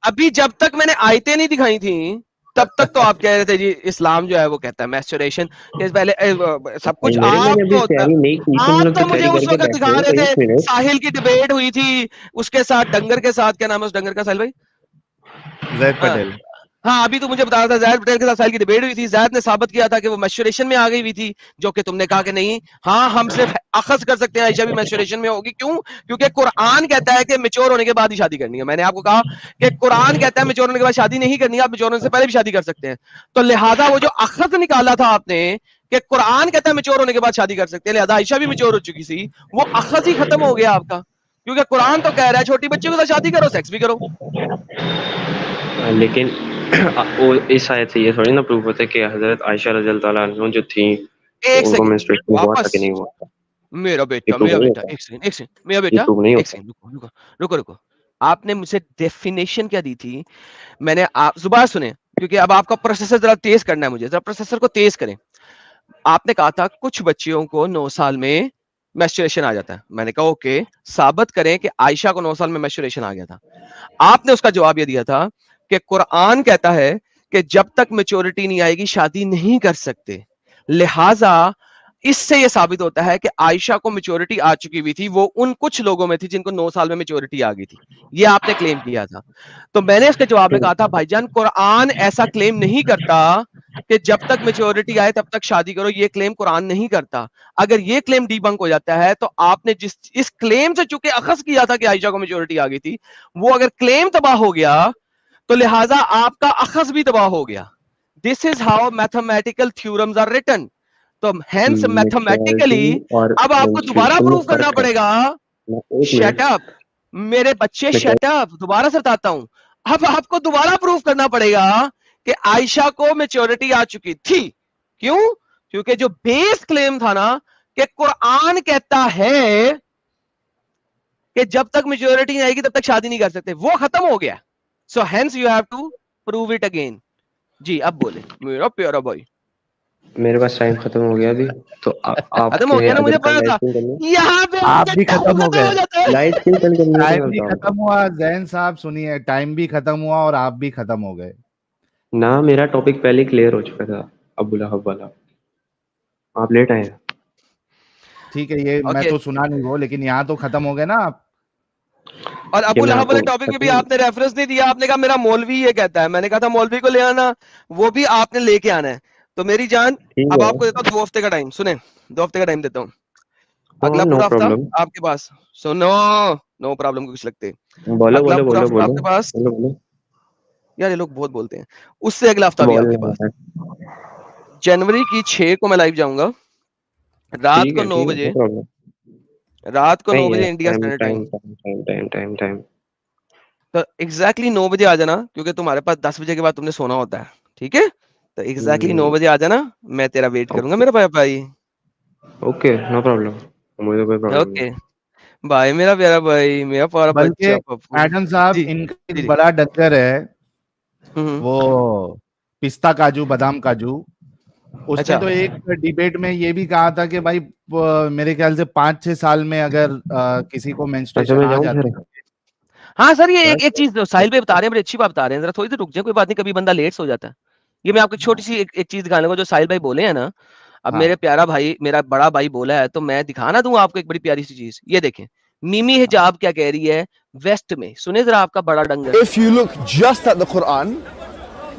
ابھی جب تک میں نے آیتیں نہیں دکھائی تھیں تب تک تو آپ کہہ رہے تھے جی اسلام جو ہے وہ کہتا ہے میسچوریشن. پہلے سب کچھ آپ تو مجھے اس وقت دکھا رہے تھے, ساحل کی ڈیبیٹ ہوئی تھی اس کے ساتھ ڈنگر کے ساتھ, کیا نام ہے اس ڈنگر کا ساحل بھائی؟ زید پٹیل. ہاں ابھی تو مجھے بتا رہا تھا زید پٹیل کے ساتھ ساحل کی ڈیبیٹ ہوئی تھی. زید نے ثابت کیا تھا کہ وہ میچوریشن میں آ گئی ہوئی تھی, جو کہ تم نے کہا کہ نہیں, ہاں ہم صرف اخذ کر سکتے ہیں, عائشہ بھی میچوریشن میں ہوگی. کیوں؟ کیونکہ قرآن کہتا ہے کہ میچور ہونے کے بعد ہی شادی کرنی ہے. میں نے آپ کو کہا کہ قرآن کہتا ہے میچور ہونے کے بعد شادی نہیں کرنی ہے, آپ میچور ہونے سے پہلے بھی شادی کر سکتے ہیں. تو لہٰذا وہ جو اخذ نکالا تھا آپ نے کہ قرآن کہتا ہے میچور ہونے کے بعد شادی کر سکتے ہیں, لہٰذا عائشہ بھی میچور ہو چکی تھی, وہ اخذ ہی ختم ہو گیا آپ کا. کیونکہ قرآن تو کہہ رہا ہے چھوٹی بچیوں کے ساتھ شادی کرو, سیکس بھی کرو. لیکن اس آیت سے یہ تھوڑی نا پروف ہوتا ہے کہ حضرت عائشہ رضی اللہ تعالیٰ عنہ جو تھیں ان کو منسٹریشن ہوا تھا کہ نہیں ہوا. میرا بیٹا ایک سیکنڈ رکو. آپ نے مجھے ڈیفینیشن کیا دی تھی؟ میں نے زبان سنیں کیونکہ اب آپ کا پروسیسر ذرا تیز کرنا ہے مجھے، ذرا پروسیسر کو تیز کریں. آپ نے کہا تھا کچھ بچیوں کو 9 سال میں میسچوریشن آ جاتا ہے. میں نے کہا اوکے ثابت کریں کہ عائشہ کو 9 سال میں میسچوریشن آ گیا تھا. آپ نے اس کا جواب یہ دیا تھا کہ قرآن کہتا ہے کہ جب تک میچورٹی نہیں آئے گی شادی نہیں کر سکتے، لہٰذا اس سے یہ ثابت ہوتا ہے کہ عائشہ کو میچورٹی آ چکی ہوئی تھی، وہ ان کچھ لوگوں میں تھی جن کو 9 سال میں میچورٹی آ گئی تھی. یہ آپ نے کلیم کیا تھا. تو میں نے اس کے جواب میں کہا تھا بھائی جان قرآن ایسا کلیم نہیں کرتا کہ جب تک میچورٹی آئے تب تک شادی کرو. یہ کلیم قرآن نہیں کرتا. اگر یہ کلیم ڈی بنک ہو جاتا ہے تو آپ نے جس اس کلیم سے چونکہ اخذ کیا تھا کہ عائشہ کو میچورٹی آ گئی تھی، وہ اگر کلیم تباہ ہو گیا تو لہٰذا آپ کا اخذ بھی تباہ ہو گیا. This is how mathematical theorems are written. تو ہینس میتھمیٹیکلی اب آپ کو دوبارہ پروف کرنا پڑے گا. شٹ اپ میرے بچے، شٹ اپ. دوبارہ سے بتاتا ہوں، اب آپ کو دوبارہ پروف کرنا پڑے گا کہ عائشہ کو میچورٹی آ چکی تھی. کیوں؟ کیونکہ جو بیس کلیم تھا نا کہ قرآن کہتا ہے کہ جب تک میچورٹی نہیں آئے گی تب تک شادی نہیں کر سکتے، وہ ختم ہو گیا. So hence you have to prove it again. جی اب بولے میرا پیارا بھائی. میرے پاس ٹائم ختم ہو گیا ابھی تو آپ ختم ہو گیا نا، مجھے پتا تھا یہاں پہ آپ بھی ختم ہو گئے. لائٹ کیوں بند کرنی ہے ٹائم بھی ختم ہوا ذہن صاحب، سنیے ٹائم بھی ختم ہوا اور آپ بھی ختم ہو گئے نا. میرا ٹاپک پہلے کلیئر ہو چکا تھا ابو لہب والا، آپ لیٹ آئے. ٹھیک ہے، یہ میں تو سنا نہیں وہ، لیکن یہاں تو ختم ہو گئے نا آپ. اور ابو لہب والے ٹاپک میں بھی آپ نے ریفرنس نہیں دیا. آپ نے کہا میرا مولوی یہ کہتا ہے. میں نے کہا تھا مولوی کو لے آنا، وہ بھی آپ نے لے کے آنا ہے. تو میری جان اب آپ کو دیتا ہوں 2 ہفتے کا ٹائم. سنیں 2 ہفتے کا ٹائم دیتا ہوں. اگلا پورا ہفتہ آپ کے پاس. سنو نو پرابلم کو کچھ لگتے اگلا پورا ہفتہ آپ کے پاس. یار یہ لوگ بہت بولتے ہیں. اس سے اگلا ہفتہ بھی آپ کے پاس. جنوری کی 6 کو میں لائیو جاؤں گا رات کو 9 بجے. رات کو 9 بجے انڈیا اسٹینڈرڈ ٹائم. تو ایگزیکٹلی 9 بجے آ جانا کیونکہ تمہارے پاس 10 بجے کے بعد تم نے سونا ہوتا ہے. ٹھیک ہے؟ تو ایگزیکٹلی 9 بجے آ جانا، میں تیرا ویٹ کروں گا میرا بھائی. Okay no problem. مجھے کوئی پرابلم اوکے بھائی میرا پیارا بھائی، میرا پیارا بلکہ بچہ. ایڈم صاحب ان کا ایک بڑا ڈنگر ہے وہ پستہ کاجو بادام کاجو. اس نے تو ایک ڈیبیٹ میں یہ بھی کہا تھا کہ بھائی میرے خیال سے 5-6 سال میں اگر کسی کو مینسٹریشن آ جاتا ہے. ہاں سر یہ ایک چیز ساحل بھائی بتا رہے ہیں، بڑی اچھی بات بتا رہے ہیں. ذرا تھوڑی دیر رک جائیں، کوئی بات نہیں، کبھی بندہ لیٹ ہو جاتا ہے. یہ میں آپ کو چھوٹی سی ایک چیز دکھانے کو جو ساحل بھائی بولے ہیں نا. اب میرے پیارا بھائی، میرا بڑا بھائی بولا ہے تو میں دکھانا دوں آپ کو ایک بڑی پیاری سی چیز. یہ دیکھیں میمی حجاب کیا کہہ رہی ہے ویسٹ میں. سنیں ذرا آپ کا بڑا ڈنگر. If you look just at the Quran,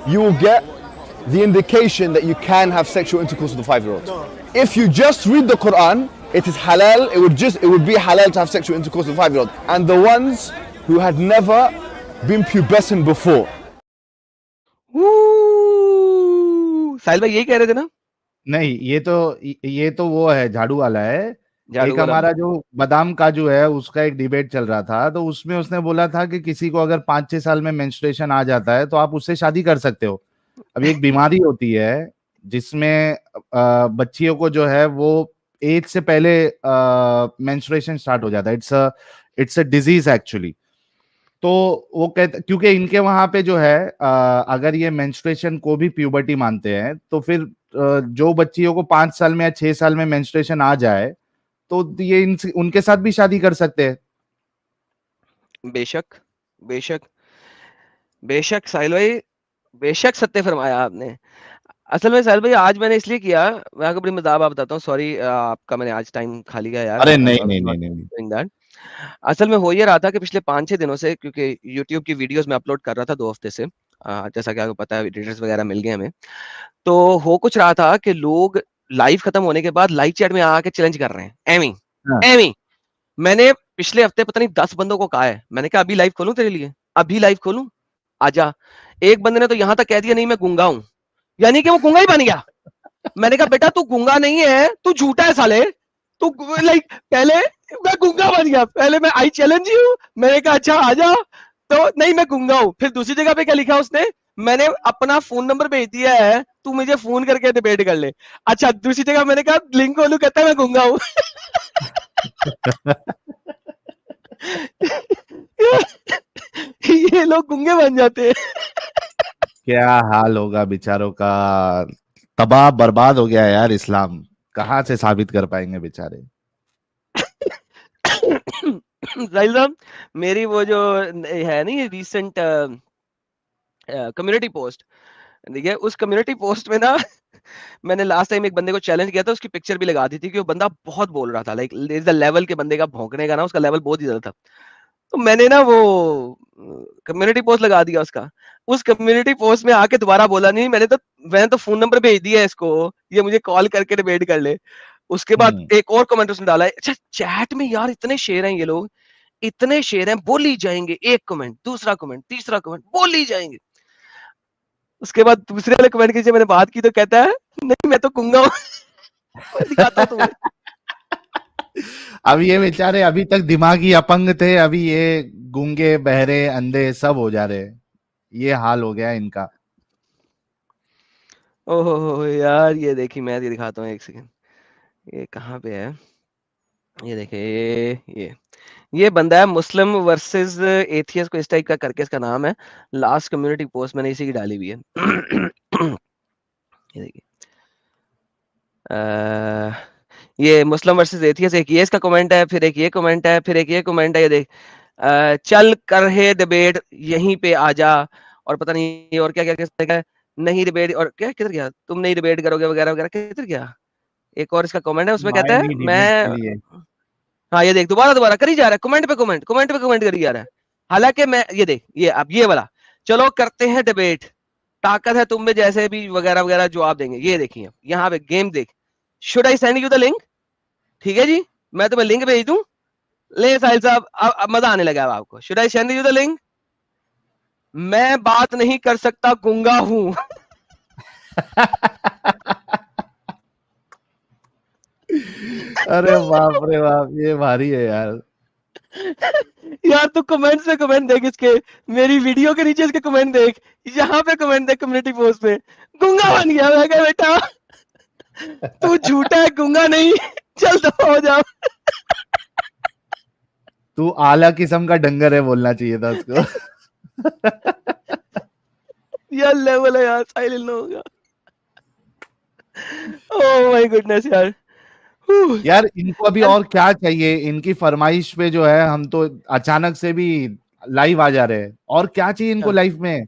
you will get the indication that you can have sexual intercourse with a 5-year-old. If you just read the Quran, it is halal. It would be halal to have sexual intercourse with a 5-year-old. And the ones who had never been pubescent before. ساحل بھائی یہی کہہ رہے تھے نا؟ نہیں یہ تو وہ ہے جھاڑو والا ہے. ایک ہمارا جو بادام کاجو ہے اس کا ایک ڈیبیٹ چل رہا تھا تو اس میں اس نے بولا تھا کہ کسی کو اگر 5-6 سال میں مینسٹریشن آ جاتا ہے تو آپ اس سے شادی کر سکتے ہو. اب ایک بیماری ہوتی ہے جس میں بچیوں کو جو ہے وہ ایج سے پہلے مینسٹریشن سٹارٹ ہو جاتا ہے. It's a disease actually. تو وہ کہتے کیونکہ ان کے وہاں پہ جو ہے اگر یہ مینسٹریشن کو بھی پیوبرٹی مانتے ہیں تو پھر جو بچیوں کو 5 سال میں یا 6 سال میں مینسٹریشن آ جائے تو یہ ان کے ساتھ بھی شادی کر سکتے ہیں. بے شک بے شک بے شک ساحل بھائی، بے شک ستیہ فرمایا آپ نے. اصل میں ساحل بھائی آج میں نے اس لیے کیا، میں آپ کو بڑی مذاق بات بتاتا ہوں. سوری آپ کا میں نے آج ٹائم کھا لیا یار. ارے نہیں. اصل میں ہو یہ رہا تھا کہ پچھلے 5-6 دنوں سے کیونکہ یوٹیوب کی ویڈیوز میں اپلوڈ کر رہا تھا 2 ہفتے سے، جیسا کہ آپ کو پتا ہے ایڈیٹرز وغیرہ مل گئے ہمیں. تو ہو کچھ رہا تھا کہ لوگ لائیو ختم ہونے کے بعد لائیو چیٹ میں آ کے چیلنج کر رہے ہیں ایویں. میں نے پچھلے ہفتے پتہ نہیں 10 بندوں کو کہا ہے، میں نے کہا ابھی لائیو کھولوں تیرے لیے، ابھی لائیو کھولوں آجا. ایک بندے نے تو یہاں تک کہہ دیا نہیں میں گونگا ہوں، یعنی کہ وہ گونگا ہی بن گیا. میں نے کہا بیٹا تو گونگا نہیں ہے، تو جھوٹا ہے سالے. تو لائک پہلے میں گونگا بن گیا، پہلے میں آئی چیلنج ہوں. میں نے کہا اچھا آجا، تو نہیں میں گونگا ہوں. پھر دوسری جگہ پہ کیا لکھا اس نے، میں نے اپنا فون نمبر بھیج دیا ہے، تو مجھے فون کر کے ڈیبیٹ کر لے. اچھا دوسری جگہ میں نے کہا لنک کھولوں، کہتا ہے میں گونگا ہوں. لوگ گنگے بن جاتے ہیں. کیا حال ہوگا بیچاروں کا, تباہ برباد ہو گیا ہے یار اسلام, کہاں سے ثابت کر پائیں گے بیچارے. زاہد صاحب, میری وہ جو ہے نا یہ ریسنٹ کمیونٹی پوسٹ, دیکھیے اس کمیونٹی پوسٹ میں نا میں نے لاسٹ ٹائم ایک بندے کو چیلنج کیا تھا, اس کی پکچر بھی لگا دی تھی کہ وہ بندہ بہت بول رہا تھا, لائک لیول کے بندے کا بھونکنے کا نا, اس کا لیول بہت ہی زیادہ تھا. تو میں نے نا وہ کمیونٹی پوسٹ لگا دیا اس کا. اس کمیونٹی پوسٹ میں آ کے دوبارہ بولا نہیں, میں نے تو فون نمبر بھیج دیا ہے اس کو, یہ مجھے کال کر کے ڈیبیٹ کر لے. اس کے بعد ایک اور کمنٹ اس نے ڈالا ہے, اچھا چیٹ میں یار اتنے شیر ہیں یہ لوگ, اتنے شیر ہیں, بول ہی جائیں گے, ایک کمنٹ دوسرا کمنٹ تیسرا کمنٹ بول ہی جائیں گے. اس کے بعد دوسرے والے کمنٹ کی میں نے بات کی تو کہتا ہے نہیں میں تو گنگا ہوں, دکھاتا ہوں تمہیں. اب یہ بیچارے ابھی تک دماغی اپنگ تھے, ابھی یہ گونگے بہرے اندھے سب ہو جا رہے, یہ حال ہو گیا ان کا. او ہو یار, یہ دیکھیے میں یہ دکھاتا ہوں, ایک سیکنڈ, یہ کہاں پہ ہے, یہ دیکھیں یہ بندہ ہے مسلم ورسز ایتھیس کو اس ٹائپ کا کر کے اس کا نام ہے. لاسٹ کمیونٹی پوسٹ میں نے اسی کی ڈالی ہوئی ہے. یہ دیکھیے یہ مسلم ورسز ایتھیس, ایک یہ اس کا کمنٹ ہے, پھر ایک یہ کمنٹ ہے, پھر ایک یہ کمنٹ ہے. یہ دیکھ چل کر ہے ڈیبیٹ یہیں پہ آ جا, اور پتہ نہیں اور کیا کیا نہیں ڈیبیٹ, اور کیا کدھر گیا تم نہیں ڈیبیٹ کرو گے وغیرہ وغیرہ, کدھر گیا. ایک اور اس کا کمنٹ ہے, اس میں کہتا ہے میں, ہاں یہ دیکھ دوبارہ کری جا رہا ہے, کمنٹ پہ کمنٹ کری جا رہا ہے. حالانکہ میں یہ دیکھ یہ اب یہ والا, چلو کرتے ہیں ڈیبیٹ, طاقت ہے تم میں جیسے بھی وغیرہ وغیرہ جواب دیں گے. یہ دیکھیے یہاں پہ گیم دیکھ, should I send you the link, ٹھیک ہے جی میں تمہیں لنک بھیج دوں, لے ساحل صاحب اب مزہ آنے لگا آپ کو. Should I send you the link, میں بات نہیں کر سکتا گنگا ہوں. ارے باپ رے باپ, یہ بھاری ہے یار. یار تو کمنٹ سے کمنٹ دیکھ, اس کے میری ویڈیو کے نیچے اس کے کمنٹ دیکھ, یہاں پہ کمنٹ دیکھ کمیونٹی پوسٹ پہ, گنگا بن گیا. میں کہا بیٹا تو جھوٹا ہے, گنگا نہیں, چل دفعہ ہو جاؤ. تو اعلیٰ قسم کا ڈنگر ہے بولنا چاہیے تھا اس کو. یار لیول ہے یار, سائلنٹ ہوگا. او مائی گڈنس یار. یار ان کو ابھی اور کیا چاہیے, ان کی فرمائش پہ جو ہے ہم تو اچانک سے بھی لائیو آ جا رہے ہیں, اور کیا چاہیے ان کو لائف میں.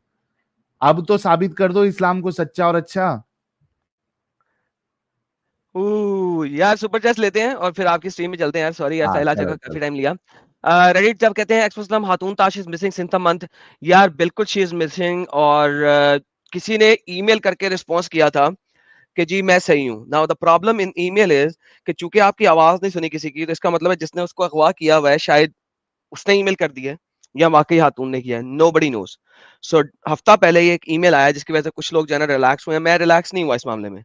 اب تو ثابت کر دو اسلام کو سچا اور اچھا. یار سپر چیٹ لیتے ہیں اور پھر آپ کی اسٹریم میں چلتے ہیں. یار سوری یار سہلا جگہ کافی ٹائم لیا. ریڈٹ جب کہتے ہیں ایکس مسلم خاتون تاش is missing since a month, یار بالکل شی از مسنگ, اور کسی نے ای میل کر کے رسپانس کیا تھا کہ جی میں صحیح ہوں. ناؤ دا پرابلم ان ای میل از کہ چونکہ آپ کی آواز نہیں سنی کسی کی, تو اس کا مطلب ہے جس نے اس کو اغوا کیا ہوا ہے شاید اس نے ای میل کر دی ہے یا واقعی خاتون نے کیا ہے, نو بڈی نوز. سو ہفتہ پہلے یہ ایک ای میل آیا جس کی وجہ سے کچھ لوگ جو ہے نا ریلیکس ہوئے ہیں. میں ریلیکس نہیں ہوا اس معاملے میں.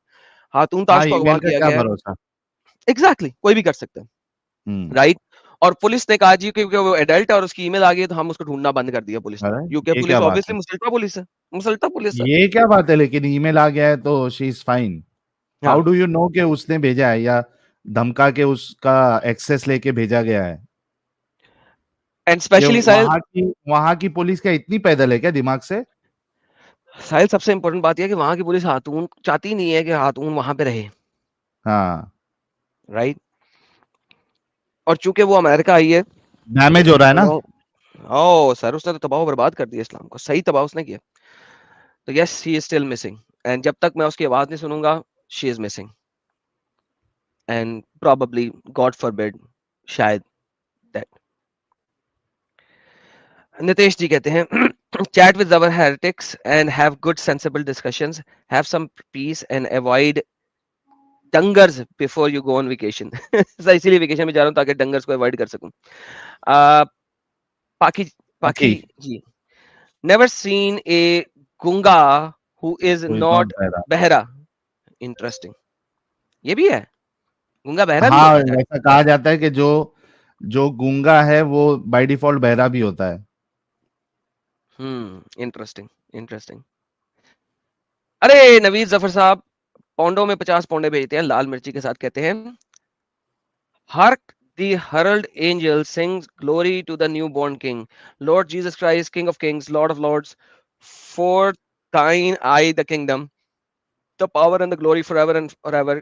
خاتون تاش کو اغوا کیا گیا ہے, ایگزیکٹلی کوئی بھی کر سکتا ہے, رائٹ. اور پولیس نے کہا جی کیونکہ وہ ایڈلٹ ہے اور اس کی ای میل آ گئی تو ہم اس کو ڈھونڈنا بند کر دیا پولیس نے, کیونکہ پولیس obviously مسلطہ پولیس ہے. یہ کیا بات ہے, لیکن ای میل آ گیا ہے تو she is fine. How do you know کہ اس نے بھیجا ہے یا دھمکا کے اس کا ایکسس لے کے بھیجا گیا ہے. اینڈ اسپیشلی وہاں کی پولیس کیا اتنی پیدل ہے کیا دماغ سے. ساحل سب سے امپورٹنٹ بات یہ ہے کہ وہاں کی پولیس خاتون چاہتی نہیں ہے کہ خاتون وہاں پہ رہے, ہاں رائٹ. اور چونکہ وہ امریکہ آئی ہے, ڈیمیج ہو رہا ہے نا. او سر اس نے تو تباہ و برباد کر دیا اسلام کو, صحیح تباہ اس نے کیا. تو yes he is still missing, and جب تک میں اس کی آواز نہیں سنوں گا she is missing, and probably God forbid شاید دیٹ. نتیش جی کہتے ہیں chat with our heretics and have good sensible discussions, have some peace and avoid dangers before you go on vacation. اسی لیے ویکیشن میں جا رہا ہوں تاکہ ڈنگرز کو اوائڈ کر سکوں. پاکی جی, never seen a gunga who is not بہرا. انٹرسٹنگ, یہ بھی ہے گونگا بہرا بھی ہاں, ہوتا ہے. ایسا کہا جاتا ہے کہ جو گونگا ہے وہ بائی ڈیفالٹ بہرا بھی ہوتا ہے. انٹرسٹنگ. ارے نوید ظفر صاحب پونڈوں میں 50 پونڈے بھیجتے ہیں لال مرچی کے ساتھ, کہتے ہیں ہر The herald angel sings glory to the newborn King. Lord Jesus Christ, King of Kings, Lord of Lords. For thine I the kingdom, the power and the glory forever and forever.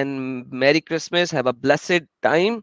and Merry Christmas. Have a blessed time.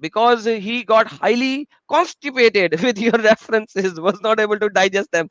because he got highly constipated with your references, was not able to digest them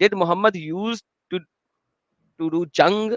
did Muhammad use to do jang?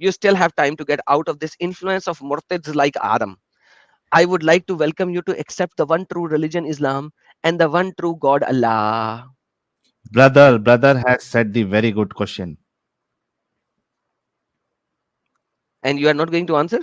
you still have time to get out of this influence of murtads like Adam. I would like to welcome you to accept the one true religion Islam and the one true God Allah. Brother has said the very good question. And you are not going to answer?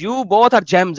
you both are gems.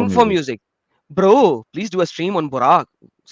Info music. Bro, please do a stream on Burak.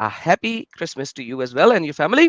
A happy Christmas to you as well and your family.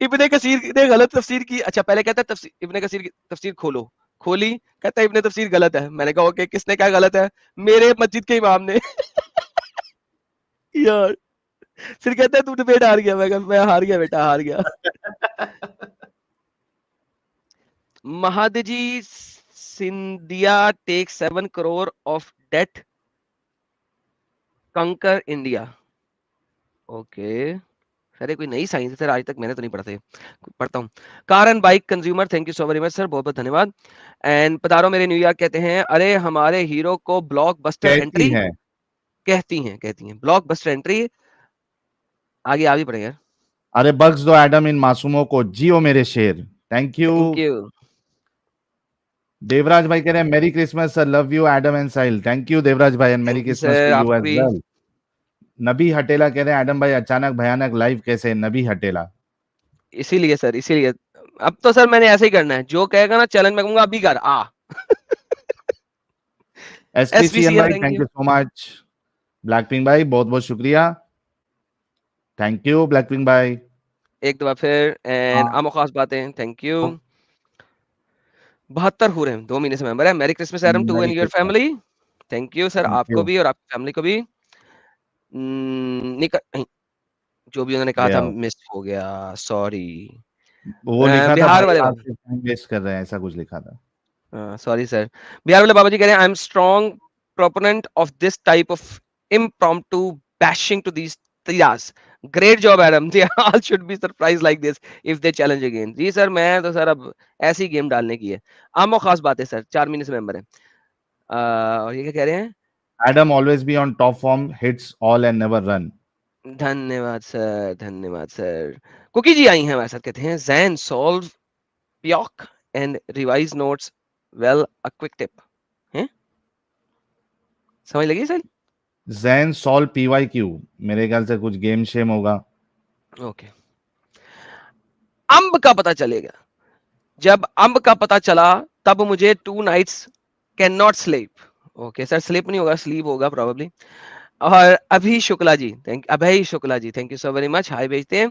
ابن کثیر نے غلط تفسیر کی. اچھا پہلے کہتا ہے ابن کثیر کی تفسیر کھولو, کھولی, کہتا ہے ابن تفسیر غلط ہے. میں نے کہا اوکے, کس نے کہا غلط ہے؟ میرے مسجد کے امام نے. یار پھر کہتا ہے تو ڈبیٹ ہار گیا. میں کہا میں ہار گیا بیٹا, ہار گیا. Mahadji Scindia take 7 crore of debt conquer India. Okay sir, کوئی نئی سائنس ہے سر, آج تک میں نے تو نہیں پڑھا تھا. پڑھتا ہوں. Car and bike consumer, thank you so very much sir, بہت بہت دھنیہ واد. اینڈ پتارو میرے نیو یارک کہتے ہیں ارے ہمارے ہیرو کو بلاک بسٹر انٹری کہتی ہیں بلاک بسٹر انٹری. آگے آگے پڑھیں یار. ارے بخش دو ایڈم ان معصوموں کو, جیو میرے شیر. Thank you. دیوراج بھائی کہہ رہے ہیں merry Christmas sir, love you Adam and Sahil. Thank you Devraj بھائی, and merry Christmas to you as well. Nabi Hatila کہہ رہے ہیں ایڈم بھائی اچانک بھیانک لائیو کیسے؟ نبی ہٹیلا اسی لیے سر, اسی لیے اب تو سر میں نے ایسے ہی کرنا ہے, جو کہے گا نا چیلنج میں کہوں گا ابھی کر آ. ایس پی سی ایم بھائی thank you so much. Black pink بھائی بہت بہت شکریہ, تھینک یو بلیک پنک بھائی. ایک دفعہ پھر اینڈ عام و خاص باتیں, تھینک یو. 72 ہو رہے ہیں, 2 مہینے سے ممبر ہے. Merry Christmas Adam too and your family. Thank you sir, آپ کو بھی اور آپ کی فیملی کو بھی. جو بھی انہوں نے کہا تھا مس ہو گیا, سوری. وہ لکھا تھا بہار والے ویسٹ کر رہے ہیں, ایسا کچھ لکھا تھا. Sorry sir. بہار والے بابا جی کہہ رہے ہیں I am strong proponent of this type of impromptu bashing to these تیاز. Great job Adam, they all should be surprised like this if they challenge again. جی سر میں تو سر اب ایسی گیم ڈالنے کی ہے. عام و خاص بات ہے سر, 4 مہینے سے ممبر ہیں. اور یہ کیا کہہ رہے ہیں؟ Adam always be on top form, hits all and never run. دھنیہ واد سر, دھنیہ واد سر. کوکی جی آئی ہیں ہمارے ساتھ, کہتے ہیں Zain solve PYQ and revise notes well a quick tip. سمجھ لگی سر؟ زین سول پی وائی کیو, میرے خیال سے کچھ گیم شیم ہوگا. اوکے. امب کا پتہ چلے گا, جب امب کا پتہ چلا تب مجھے 2 nights can not sleep. Okay sir, slip نہیں ہوگا, سلیپ ہوگا پروبیبلی. اور ابھی شکلا جی, ابھی Shukla ji thank you so very much, hi بھیجتے ہیں.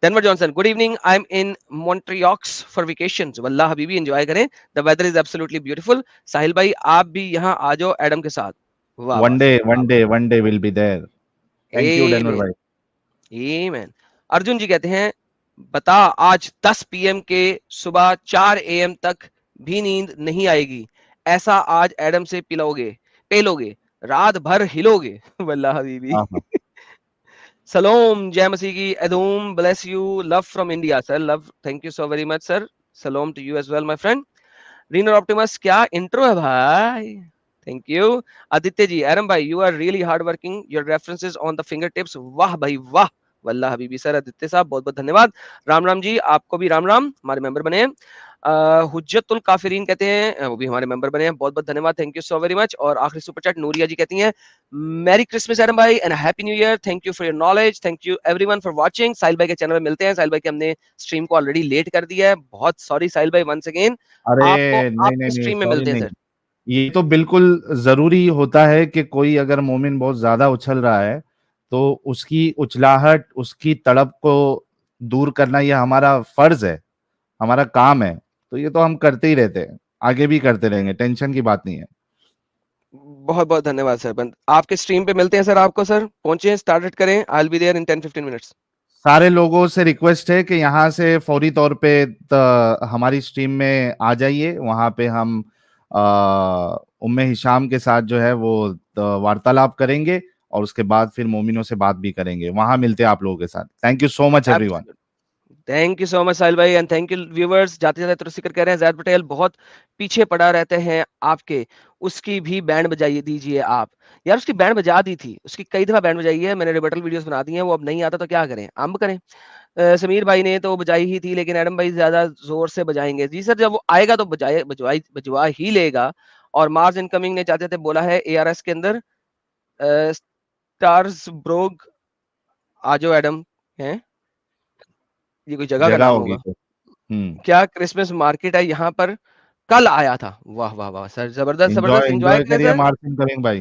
Denver Johnson, good evening, I am in Montreux for vacations. واللہ حبیبی انجوائے کریں, the weather is absolutely beautiful. Sahil بھائی آپ بھی یہاں آ جاؤ ایڈم کے ساتھ. One day will be there. Thank you دنور بھائی. آمین. ارجن جی کہتے ہیں بتا آج 10 PM کے صبح 4 AM تک بھی نیند نہیں آئے گی, ایسا آج ایڈم سے پیلو گے, رات بھر ہلو گے. واللہ حبیبی. سلام جے مسیح کی ادوم, bless you, love from India sir, love, thank you so very much sir. سلام to you as well my friend. Rainer Optimus, کیا انٹرو ہے بھائی, تھینک یو. آدتیہ جی, ایرم بھائی you are really hard working, your references on the fingertips, واہ بھائی واہ. واللہ حبیبی سر, آدتیہ صاحب بہت بہت دھنیہ واد. رام رام جی, آپ کو بھی رام رام, ہمارے ممبر بنے ہیں. حجت الکافرین کہتے ہیں وہ بھی ہمارے ممبر بنے ہیں, بہت بہت دھنیہ واد, thank you so very much. اور آخری سپر چیٹ نوریا جی کہتی ہیں میری کرسمس ایڈم بھائی and happy new year, thank you for your knowledge, thank you everyone for watching. Sahil بھائی کے چینل میں ملتے ہیں. ساحل بھائی کی ہم نے اسٹریم کو آلریڈی لیٹ کر دیا ہے, بہت سوری ساحل بھائی ونس اگین. آپ کو آپ کی اسٹریم میں ملتے ہیں سر. یہ تو بالکل ضروری ہوتا ہے کہ کوئی اگر مومن بہت زیادہ اچھل رہا ہے تو اس کی اچلاہٹ, اس کی تڑپ کو دور کرنا یہ ہمارا فرض ہے, ہمارا کام ہے. تو یہ تو ہم کرتے ہی رہتے ہیں, آگے بھی کرتے رہیں گے, ٹینشن کی بات نہیں ہے. بہت بہت دھنیہ واد سر. آپ کے اسٹریم پہ ملتے ہیں سر, آپ کو سر پہنچے, اسٹارٹ کریں. I'll be there in 10-15 minutes. سارے لوگوں سے ریکویسٹ ہے کہ یہاں سے فوری طور پہ ہماری اسٹریم میں آ جائیے. وہاں پہ ہم ام ہشام کے ساتھ جو ہے وہ وارتالاب کریں گے, اور اس کے بعد پھر مومنوں سے بات بھی کریں گے. وہاں ملتے ہیں آپ لوگوں کے ساتھ. Thank you so much everyone. Thank you so much Sahil بھائی, اینڈ تھینک یو ویورز. جاتے جاتے تو ذکر کہہ رہے ہیں زید پٹیل بہت پیچھے پڑا رہتے ہیں آپ کے, اس کی بھی بینڈ بجائیے دیجیے آپ. یار اس کی بینڈ بجا دی تھی, اس کی کئی دفعہ بینڈ بجائی ہے, میں نے ریبٹل ویڈیوز بنا دی ہیں, وہ اب نہیں آتا تو کیا کریں, امب کریں. سمیر بھائی نے تو بجائی ہی تھی, لیکن ایڈم بھائی زیادہ زور سے بجائیں گے. جی سر, جب وہ آئے گا تو بجوا ہی لے گا. اور مارز انکمنگ نے چاہتے تھے بولا ہے ARS کے اندر اسٹارز بروگ آ جاؤ ایڈم, ہیں یہ کوئی جگہ کا نام ہوگا کیا؟ کرسمس مارکیٹ ہے یہاں پر, کل آیا تھا. واہ واہ واہ سر, زبردست زبردست, انجوائے کریں سر.